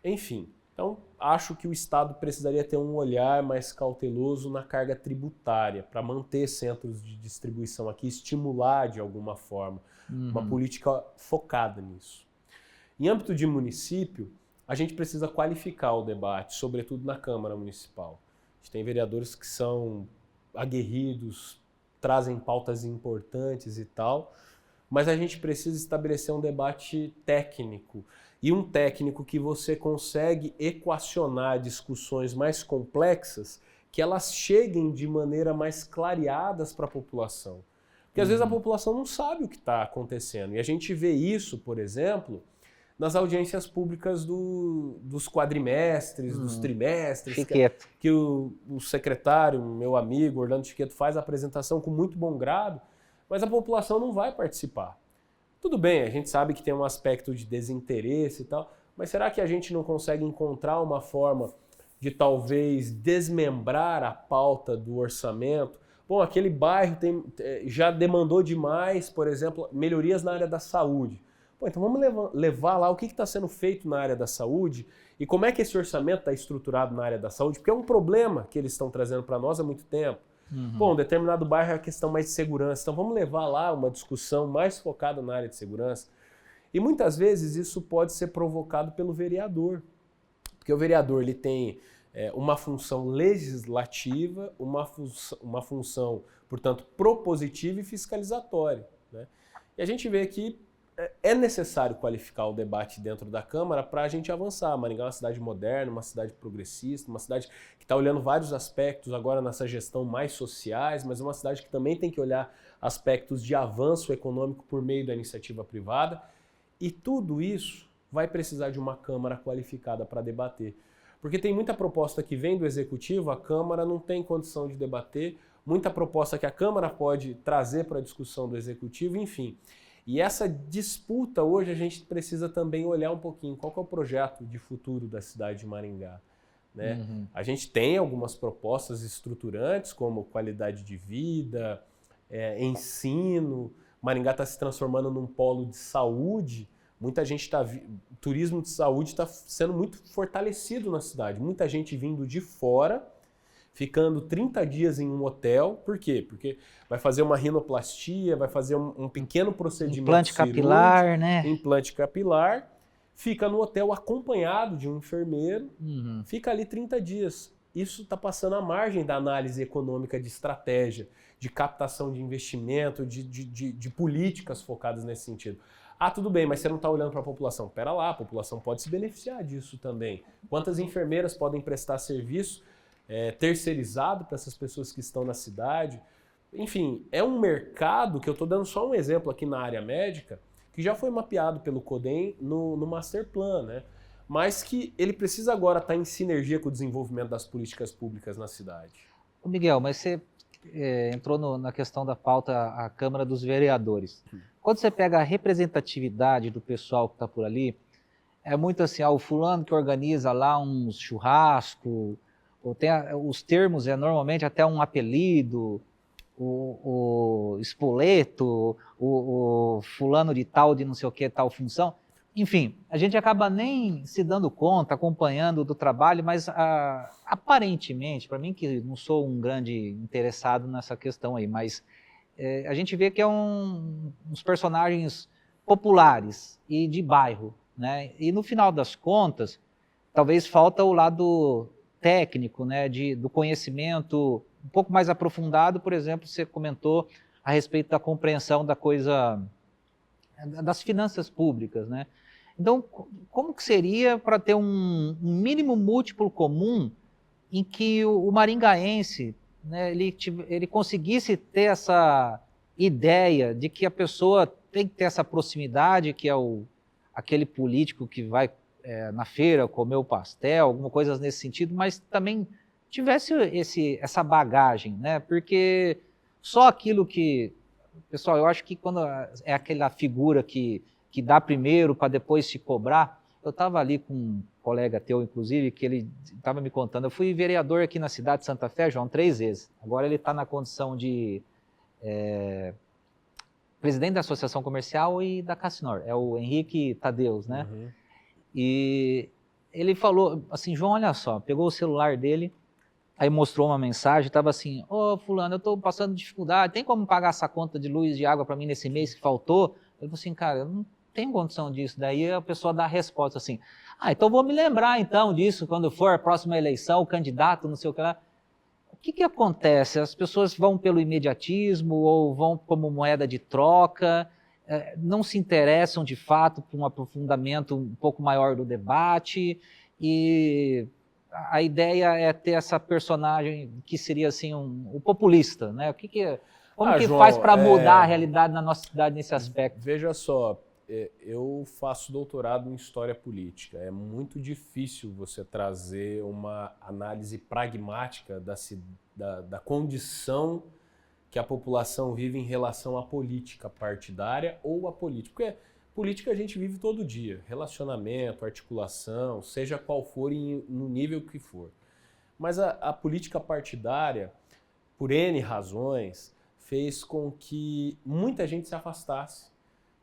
Enfim, então acho que o Estado precisaria ter um olhar mais cauteloso na carga tributária para manter centros de distribuição aqui, estimular de alguma forma uma política focada nisso. Em âmbito de município, a gente precisa qualificar o debate, sobretudo na Câmara Municipal. A gente tem vereadores que são aguerridos, trazem pautas importantes e tal, mas a gente precisa estabelecer um debate técnico, e um técnico que você consegue equacionar discussões mais complexas, que elas cheguem de maneira mais clareadas para a população. Porque às vezes a população não sabe o que está acontecendo, e a gente vê isso, por exemplo, nas audiências públicas dos quadrimestres, dos trimestres, que o secretário, meu amigo Orlando Chiqueto, faz a apresentação com muito bom grado, mas a população não vai participar. Tudo bem, a gente sabe que tem um aspecto de desinteresse e tal, mas será que a gente não consegue encontrar uma forma de talvez desmembrar a pauta do orçamento? Bom, aquele bairro já demandou demais, por exemplo, melhorias na área da saúde. Pô, então vamos levar lá o que está sendo feito na área da saúde e como é que esse orçamento está estruturado na área da saúde, porque é um problema que eles estão trazendo para nós há muito tempo. Bom, determinado bairro é a questão mais de segurança, então vamos levar lá uma discussão mais focada na área de segurança. E muitas vezes isso pode ser provocado pelo vereador, porque o vereador ele tem uma função legislativa, uma função, portanto, propositiva e fiscalizatória, né? E a gente vê que é necessário qualificar o debate dentro da Câmara para a gente avançar. Maringá é uma cidade moderna, uma cidade progressista, uma cidade que está olhando vários aspectos agora nessa gestão mais sociais, mas é uma cidade que também tem que olhar aspectos de avanço econômico por meio da iniciativa privada. E tudo isso vai precisar de uma Câmara qualificada para debater. Porque tem muita proposta que vem do Executivo, a Câmara não tem condição de debater, muita proposta que a Câmara pode trazer para a discussão do Executivo, enfim. E essa disputa hoje a gente precisa também olhar um pouquinho qual que é o projeto de futuro da cidade de Maringá, né? A gente tem algumas propostas estruturantes como qualidade de vida, ensino. Maringá está se transformando num polo de saúde. Muita gente o turismo de saúde está sendo muito fortalecido na cidade. Muita gente vindo de fora, ficando 30 dias em um hotel. Por quê? Porque vai fazer uma rinoplastia, vai fazer um pequeno procedimento implante capilar, né? Implante capilar, fica no hotel acompanhado de um enfermeiro, fica ali 30 dias. Isso está passando à margem da análise econômica de estratégia, de captação de investimento, de políticas focadas nesse sentido. Ah, tudo bem, mas você não está olhando para a população. Pera lá, a população pode se beneficiar disso também. Quantas enfermeiras podem prestar serviço terceirizado para essas pessoas que estão na cidade? Enfim, é um mercado que eu estou dando só um exemplo aqui na área médica, que já foi mapeado pelo CODEM no Master Plan, né? Mas que ele precisa agora estar em sinergia com o desenvolvimento das políticas públicas na cidade. Ô Miguel, mas você entrou na questão da pauta a Câmara dos Vereadores. Quando você pega a representatividade do pessoal que está por ali, é muito assim, o fulano que organiza lá um churrasco, ou tem os termos normalmente até um apelido, o espoleto, o fulano de tal, de não sei o que, tal função. enfim, a gente acaba nem se dando conta, acompanhando do trabalho, mas aparentemente, para mim que não sou um grande interessado nessa questão aí, mas a gente vê que é uns personagens populares e de bairro, né? E no final das contas, talvez falta o lado técnico, né, do conhecimento um pouco mais aprofundado. Por exemplo, você comentou a respeito da compreensão da coisa, das finanças públicas, né? Então, como que seria para ter um mínimo múltiplo comum em que o maringaense, né, ele conseguisse ter essa ideia de que a pessoa tem que ter essa proximidade, que é aquele político que vai na feira comer o pastel, alguma coisa nesse sentido, mas também tivesse essa bagagem, né? Porque só aquilo que... Pessoal, eu acho que quando é aquela figura que dá primeiro para depois se cobrar. Eu estava ali com um colega teu, inclusive, que ele estava me contando. Eu fui vereador aqui na cidade de Santa Fé, João, 3 vezes. Agora ele está na condição de presidente da Associação Comercial e da Cassinor. É o Henrique Tadeus, né? Uhum. E ele falou assim, João, olha só, pegou o celular dele, aí mostrou uma mensagem, estava assim, ô fulano, eu estou passando dificuldade, tem como pagar essa conta de luz e de água para mim nesse mês que faltou? Ele falou assim, cara, eu não tenho condição disso. Daí a pessoa dá a resposta assim, então vou me lembrar então disso, quando for a próxima eleição, o candidato, não sei o que lá. O que acontece? As pessoas vão pelo imediatismo ou vão como moeda de troca, não se interessam de fato por um aprofundamento um pouco maior do debate, e a ideia é ter essa personagem que seria assim o populista, né? Como que João, faz para mudar a realidade na nossa cidade nesse aspecto? Veja só, eu faço doutorado em História Política. É muito difícil você trazer uma análise pragmática da condição que a população vive em relação à política partidária ou à política. Porque política a gente vive todo dia, relacionamento, articulação, seja qual for e no nível que for. Mas a política partidária, por N razões, fez com que muita gente se afastasse.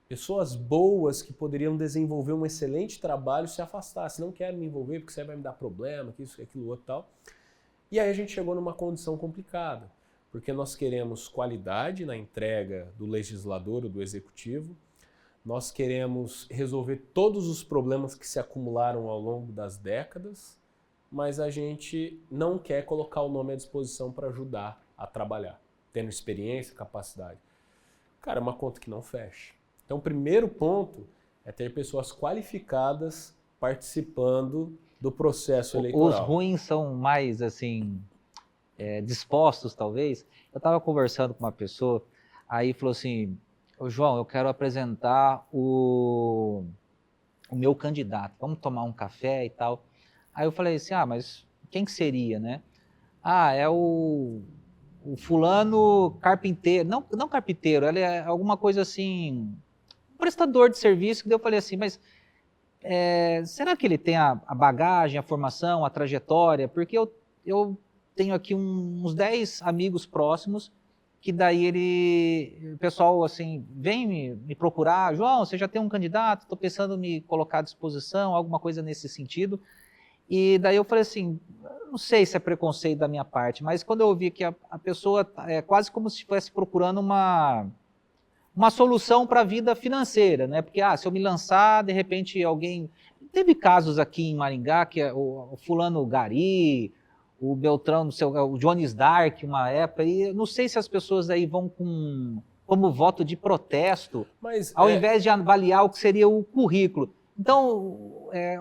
Pessoas boas que poderiam desenvolver um excelente trabalho se afastassem. Não quero me envolver porque você vai me dar problema, que isso, aquilo, outro tal. E aí a gente chegou numa condição complicada, porque nós queremos qualidade na entrega do legislador ou do executivo, nós queremos resolver todos os problemas que se acumularam ao longo das décadas, mas a gente não quer colocar o nome à disposição para ajudar a trabalhar, tendo experiência, capacidade. Cara, é uma conta que não fecha. Então, o primeiro ponto é ter pessoas qualificadas participando do processo eleitoral. Os ruins são mais, assim, dispostos, talvez. Eu estava conversando com uma pessoa, aí falou assim, João, eu quero apresentar o meu candidato, vamos tomar um café e tal. Aí eu falei assim, mas quem que seria, né? É o fulano carpinteiro, não carpinteiro, ele é alguma coisa assim, prestador de serviço, que daí eu falei assim, mas será que ele tem a bagagem, a formação, a trajetória? Porque eu tenho aqui uns 10 amigos próximos que daí o pessoal assim, vem me procurar, João, você já tem um candidato, estou pensando em me colocar à disposição, alguma coisa nesse sentido. E daí eu falei assim, não sei se é preconceito da minha parte, mas quando eu ouvi que a pessoa é quase como se estivesse procurando uma solução para a vida financeira, né? Porque, se eu me lançar, de repente alguém... Teve casos aqui em Maringá, que é o fulano Gari, o Beltrão, o Jones Dark, uma época, e eu não sei se as pessoas aí vão como voto de protesto, ao invés de avaliar o que seria o currículo. Então,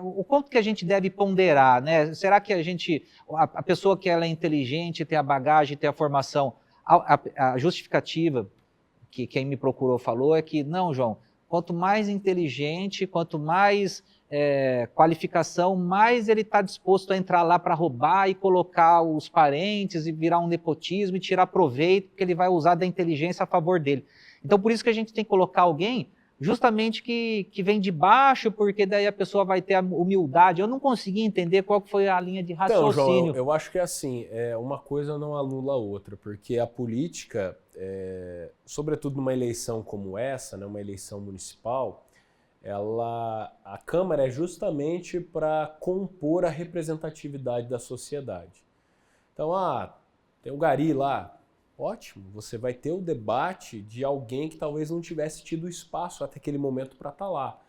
o quanto que a gente deve ponderar, né? Será que a pessoa que ela é inteligente, tem a bagagem, tem a formação, a justificativa que quem me procurou falou é que, não, João, quanto mais inteligente, quanto mais qualificação, mais ele está disposto a entrar lá para roubar e colocar os parentes e virar um nepotismo e tirar proveito, porque ele vai usar da inteligência a favor dele. Então, por isso que a gente tem que colocar alguém justamente que vem de baixo, porque daí a pessoa vai ter a humildade. Eu não consegui entender qual foi a linha de raciocínio. Então, João, eu acho que é assim, uma coisa não anula a outra, porque a política, sobretudo numa eleição como essa, né, uma eleição municipal, a Câmara é justamente para compor a representatividade da sociedade. Então, tem o Gari lá, ótimo, você vai ter o debate de alguém que talvez não tivesse tido espaço até aquele momento para estar lá.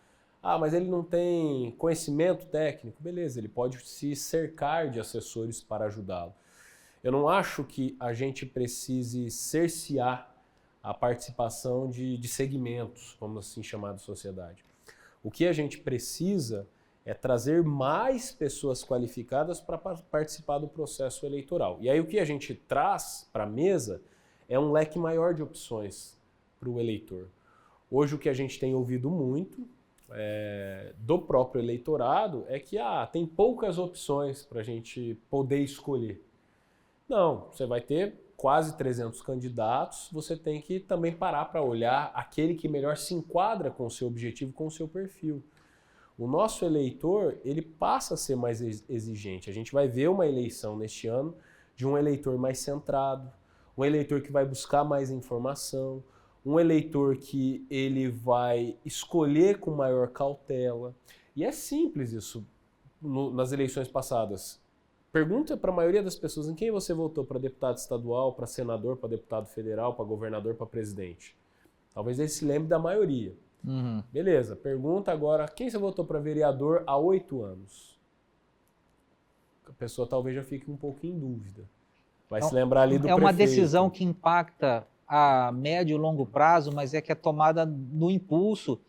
Mas ele não tem conhecimento técnico, beleza, ele pode se cercar de assessores para ajudá-lo. Eu não acho que a gente precise cercear a participação de segmentos, vamos assim chamar de sociedade. O que a gente precisa é trazer mais pessoas qualificadas para participar do processo eleitoral. E aí o que a gente traz para a mesa é um leque maior de opções para o eleitor. Hoje o que a gente tem ouvido muito do próprio eleitorado é que tem poucas opções para a gente poder escolher. Não, você vai ter quase 300 candidatos, você tem que também parar para olhar aquele que melhor se enquadra com o seu objetivo, com o seu perfil. O nosso eleitor, ele passa a ser mais exigente. A gente vai ver uma eleição neste ano de um eleitor mais centrado, um eleitor que vai buscar mais informação, um eleitor que ele vai escolher com maior cautela. E é simples isso nas eleições passadas. Pergunta para a maioria das pessoas em quem você votou, para deputado estadual, para senador, para deputado federal, para governador, para presidente. Talvez ele se lembre da maioria. Uhum. Beleza, pergunta agora, quem você votou para vereador há 8 anos? A pessoa talvez já fique um pouco em dúvida. Vai se lembrar ali do prefeito. É uma decisão que impacta a médio e longo prazo, mas é que é tomada no impulso.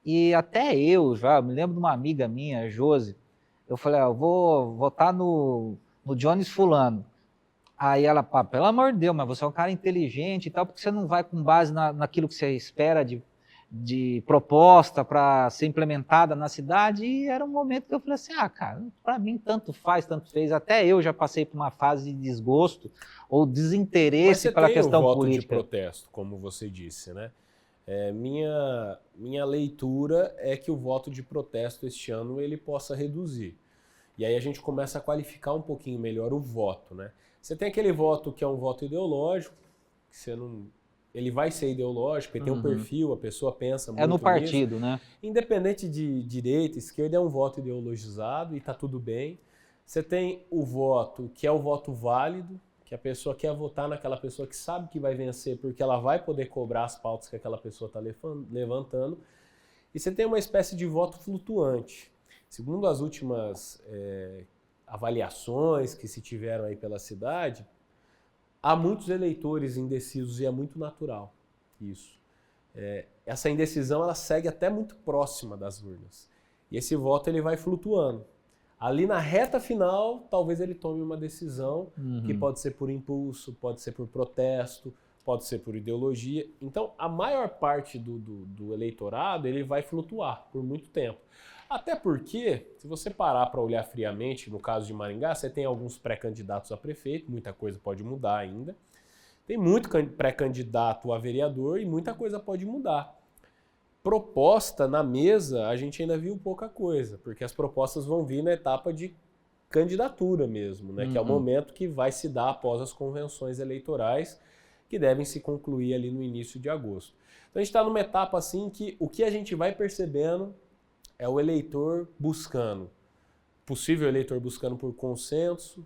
E até eu me lembro de uma amiga minha, Josi, eu falei, eu vou votar no Jones fulano. Aí ela, pelo amor de Deus, mas você é um cara inteligente e tal, porque você não vai com base naquilo que você espera de proposta para ser implementada na cidade? E era um momento que eu falei assim, cara, para mim tanto faz, tanto fez. Até eu já passei por uma fase de desgosto ou desinteresse pela questão política. Mas você tem o voto de protesto, como você disse, né? Minha leitura é que o voto de protesto este ano ele possa reduzir. E aí a gente começa a qualificar um pouquinho melhor o voto, né? Você tem aquele voto que é um voto ideológico, que você não... Ele vai ser ideológico, ele tem um perfil, a pessoa pensa muito no partido, nisso. Né? Independente de direita, esquerda, é um voto ideologizado e está tudo bem. Você tem o voto que é o voto válido, que a pessoa quer votar naquela pessoa que sabe que vai vencer porque ela vai poder cobrar as pautas que aquela pessoa está levantando. E você tem uma espécie de voto flutuante. Segundo as últimas avaliações que se tiveram aí pela cidade, há muitos eleitores indecisos e é muito natural isso. Essa indecisão ela segue até muito próxima das urnas. E esse voto ele vai flutuando. Ali na reta final, talvez ele tome uma decisão que pode ser por impulso, pode ser por protesto, pode ser por ideologia. Então, a maior parte do eleitorado ele vai flutuar por muito tempo. Até porque, se você parar para olhar friamente, no caso de Maringá, você tem alguns pré-candidatos a prefeito, muita coisa pode mudar ainda. Tem muito pré-candidato a vereador e muita coisa pode mudar. Proposta na mesa, a gente ainda viu pouca coisa, porque as propostas vão vir na etapa de candidatura mesmo, né? Que é o momento que vai se dar após as convenções eleitorais, que devem se concluir ali no início de agosto. Então a gente está numa etapa assim que o que a gente vai percebendo é o eleitor buscando, possível eleitor buscando por consenso,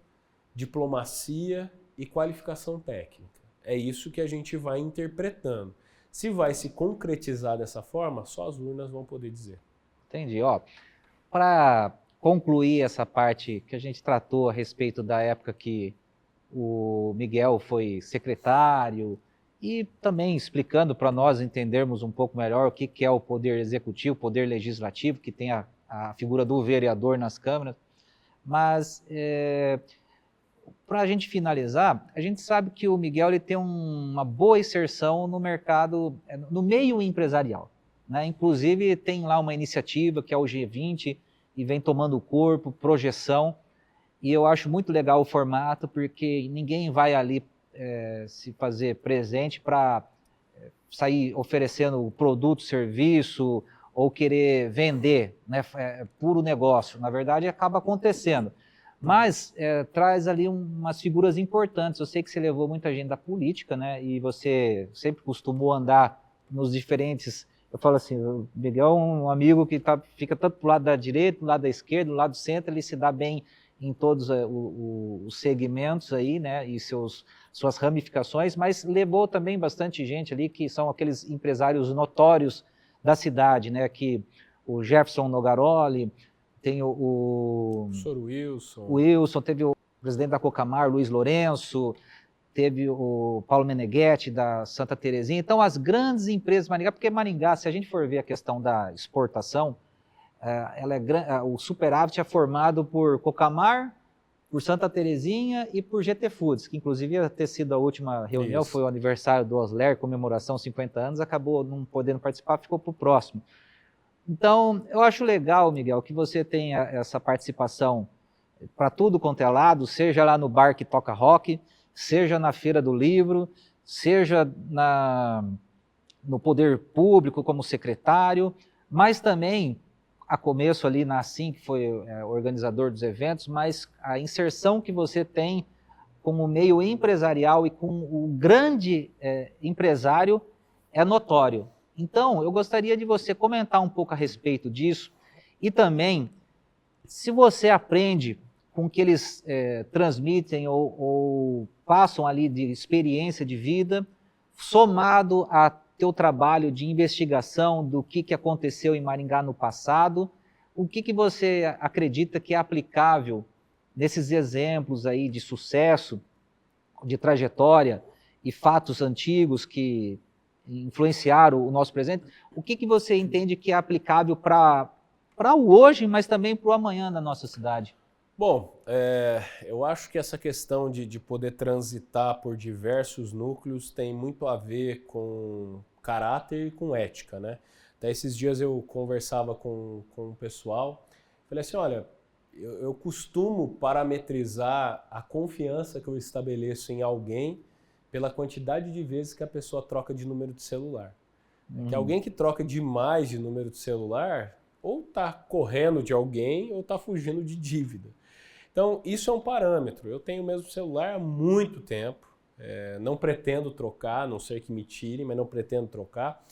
diplomacia e qualificação técnica. É isso que a gente vai interpretando. Se vai se concretizar dessa forma, só as urnas vão poder dizer. Entendi. Para concluir essa parte que a gente tratou a respeito da época que o Miguel foi secretário e também explicando para nós entendermos um pouco melhor o que é o poder executivo, o poder legislativo, que tem a figura do vereador nas câmaras. Mas, para a gente finalizar, a gente sabe que o Miguel ele tem uma boa inserção no mercado, no meio empresarial, né? Inclusive tem lá uma iniciativa que é o G20 e vem tomando corpo, projeção, e eu acho muito legal o formato porque ninguém vai ali se fazer presente para sair oferecendo produto, serviço ou querer vender, né? Puro negócio, na verdade acaba acontecendo. Mas traz ali umas figuras importantes. Eu sei que você levou muita gente da política, né? E você sempre costumou andar nos diferentes Eu falo assim, o Miguel é um amigo que fica tanto do lado da direita, do lado da esquerda, do lado do centro, ele se dá bem em todos os segmentos aí, né, e suas ramificações, mas levou também bastante gente ali que são aqueles empresários notórios da cidade, né, que o Jefferson Nogaroli, tem O Sr. o Wilson. Wilson, teve o presidente da Cocamar, Luiz Lourenço, teve o Paulo Meneghetti, da Santa Terezinha. Então, as grandes empresas de Maringá, porque Maringá, se a gente for ver a questão da exportação, o superávit é formado por Cocamar, por Santa Terezinha e por GT Foods, que inclusive ia ter sido a última reunião, Isso. foi o aniversário do Osler, comemoração 50 anos, acabou não podendo participar, ficou para o próximo. Então, eu acho legal, Miguel, que você tenha essa participação para tudo quanto é lado, seja lá no bar que toca rock, seja na feira do livro, seja no poder público como secretário, mas também, a começo ali na Assim, que foi organizador dos eventos, mas a inserção que você tem com o meio empresarial e com o grande empresário é notório. Então, eu gostaria de você comentar um pouco a respeito disso e também, se você aprende com o que eles transmitem ou passam ali de experiência de vida, somado a teu trabalho de investigação do que aconteceu em Maringá no passado, o que você acredita que é aplicável nesses exemplos aí de sucesso, de trajetória e fatos antigos que influenciaram o nosso presente, o que você entende que é aplicável para o hoje, mas também para o amanhã na nossa cidade? Bom, eu acho que essa questão de poder transitar por diversos núcleos tem muito a ver com caráter e com ética, né? Até esses dias eu conversava com o pessoal, falei assim, olha, eu costumo parametrizar a confiança que eu estabeleço em alguém pela quantidade de vezes que a pessoa troca de número de celular. Que alguém que troca demais de número de celular ou está correndo de alguém ou está fugindo de dívida. Então, isso é um parâmetro. Eu tenho o mesmo celular há muito tempo, não pretendo trocar, a não ser que me tirem, mas não pretendo trocar.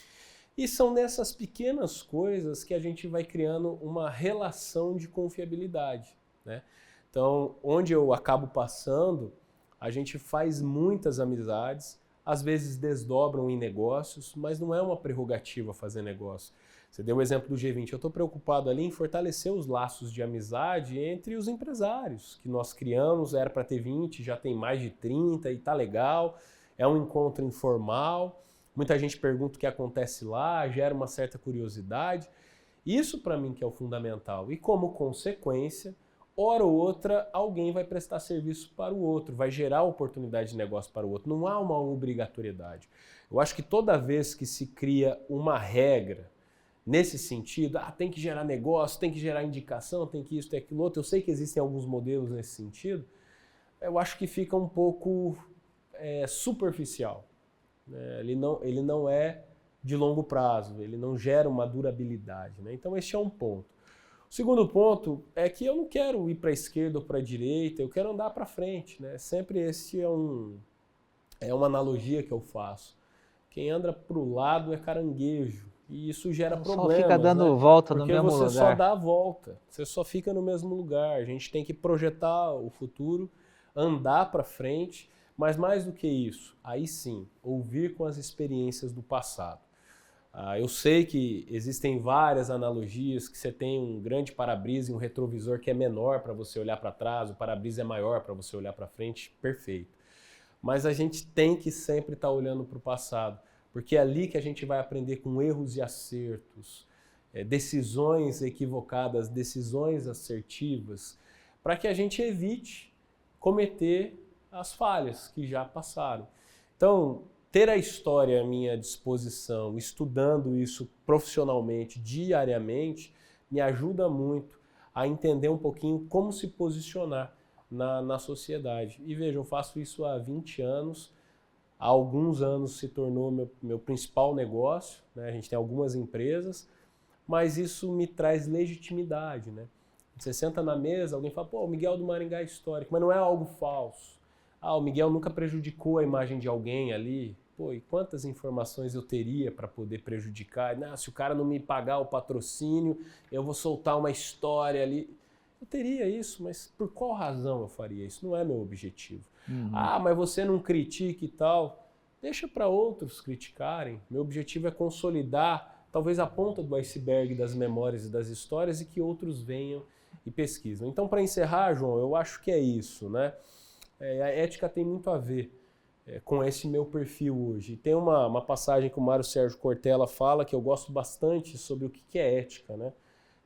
E são nessas pequenas coisas que a gente vai criando uma relação de confiabilidade, né? Então, onde eu acabo passando, a gente faz muitas amizades, às vezes desdobram em negócios, mas não é uma prerrogativa fazer negócio. Você deu o exemplo do G20, eu estou preocupado ali em fortalecer os laços de amizade entre os empresários que nós criamos, era para ter 20, já tem mais de 30 e tá legal, é um encontro informal, muita gente pergunta o que acontece lá, gera uma certa curiosidade, isso para mim que é o fundamental e como consequência, hora ou outra alguém vai prestar serviço para o outro, vai gerar oportunidade de negócio para o outro, não há uma obrigatoriedade. Eu acho que toda vez que se cria uma regra nesse sentido, tem que gerar negócio, tem que gerar indicação, tem que isso, tem aquilo outro. Eu sei que existem alguns modelos nesse sentido. Eu acho que fica um pouco superficial. Né? Ele não é de longo prazo, ele não gera uma durabilidade. Né? Então esse é um ponto. O segundo ponto é que eu não quero ir para a esquerda ou para a direita, eu quero andar para frente. Né? Sempre esse é uma analogia que eu faço. Quem anda para o lado é caranguejo. E isso gera problemas, só fica dando né? volta no Porque mesmo você lugar. só dá a volta, você só fica no mesmo lugar. A gente tem que projetar o futuro, andar para frente, mas mais do que isso, aí sim, ouvir com as experiências do passado. Eu sei que existem várias analogias, que você tem um grande para-brisa e um retrovisor que é menor para você olhar para trás, o para-brisa é maior para você olhar para frente, perfeito. Mas a gente tem que sempre estar olhando para o passado, porque é ali que a gente vai aprender com erros e acertos, decisões equivocadas, decisões assertivas, para que a gente evite cometer as falhas que já passaram. Então, ter a história à minha disposição, estudando isso profissionalmente, diariamente, me ajuda muito a entender um pouquinho como se posicionar na sociedade. E veja, eu faço isso há 20 anos, há alguns anos se tornou meu principal negócio, né? A gente tem algumas empresas, mas isso me traz legitimidade, né? Você senta na mesa, alguém fala, pô, o Miguel do Maringá é histórico, mas não é algo falso. O Miguel nunca prejudicou a imagem de alguém ali. pô, e quantas informações eu teria para poder prejudicar? Se o cara não me pagar o patrocínio, eu vou soltar uma história ali. Eu teria isso, mas por qual razão eu faria isso? Não é meu objetivo. Mas você não critica e tal. Deixa para outros criticarem. Meu objetivo é consolidar talvez a ponta do iceberg das memórias e das histórias e que outros venham e pesquisam. Então, para encerrar, João, eu acho que é isso, né? A ética tem muito a ver com esse meu perfil hoje. Tem uma passagem que o Mário Sérgio Cortella fala que eu gosto bastante sobre o que é ética, né?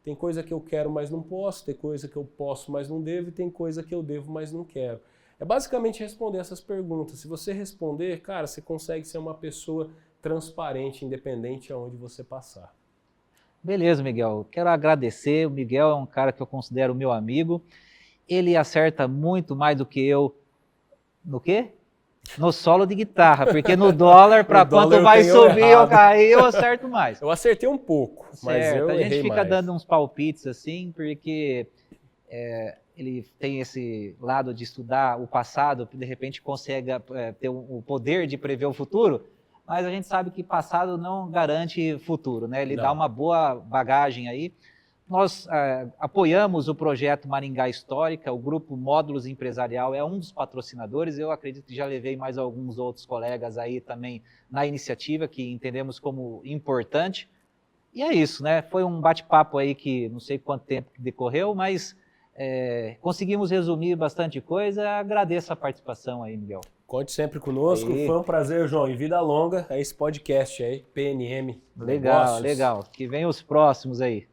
Tem coisa que eu quero, mas não posso, tem coisa que eu posso, mas não devo, e tem coisa que eu devo, mas não quero. É basicamente responder essas perguntas. Se você responder, cara, você consegue ser uma pessoa transparente, independente aonde você passar. Beleza, Miguel. Quero agradecer. O Miguel é um cara que eu considero meu amigo. Ele acerta muito mais do que eu. No quê? No solo de guitarra, porque no dólar, para quanto vai subir ou cair, eu acerto mais. Eu acertei um pouco, mas eu errei mais. A gente fica dando uns palpites assim, porque ele tem esse lado de estudar o passado, de repente consegue ter o poder de prever o futuro, mas a gente sabe que passado não garante futuro, né? Ele dá uma boa bagagem aí. Nós apoiamos o projeto Maringá Histórica, o grupo Módulos Empresarial é um dos patrocinadores, eu acredito que já levei mais alguns outros colegas aí também na iniciativa, que entendemos como importante. E é isso, né? Foi um bate-papo aí que não sei quanto tempo que decorreu, mas conseguimos resumir bastante coisa. Agradeço a participação aí, Miguel. Conte sempre conosco, foi um prazer, João, e vida longa a esse podcast aí, PNM. Legal, Negócios. legal. Que venham os próximos aí.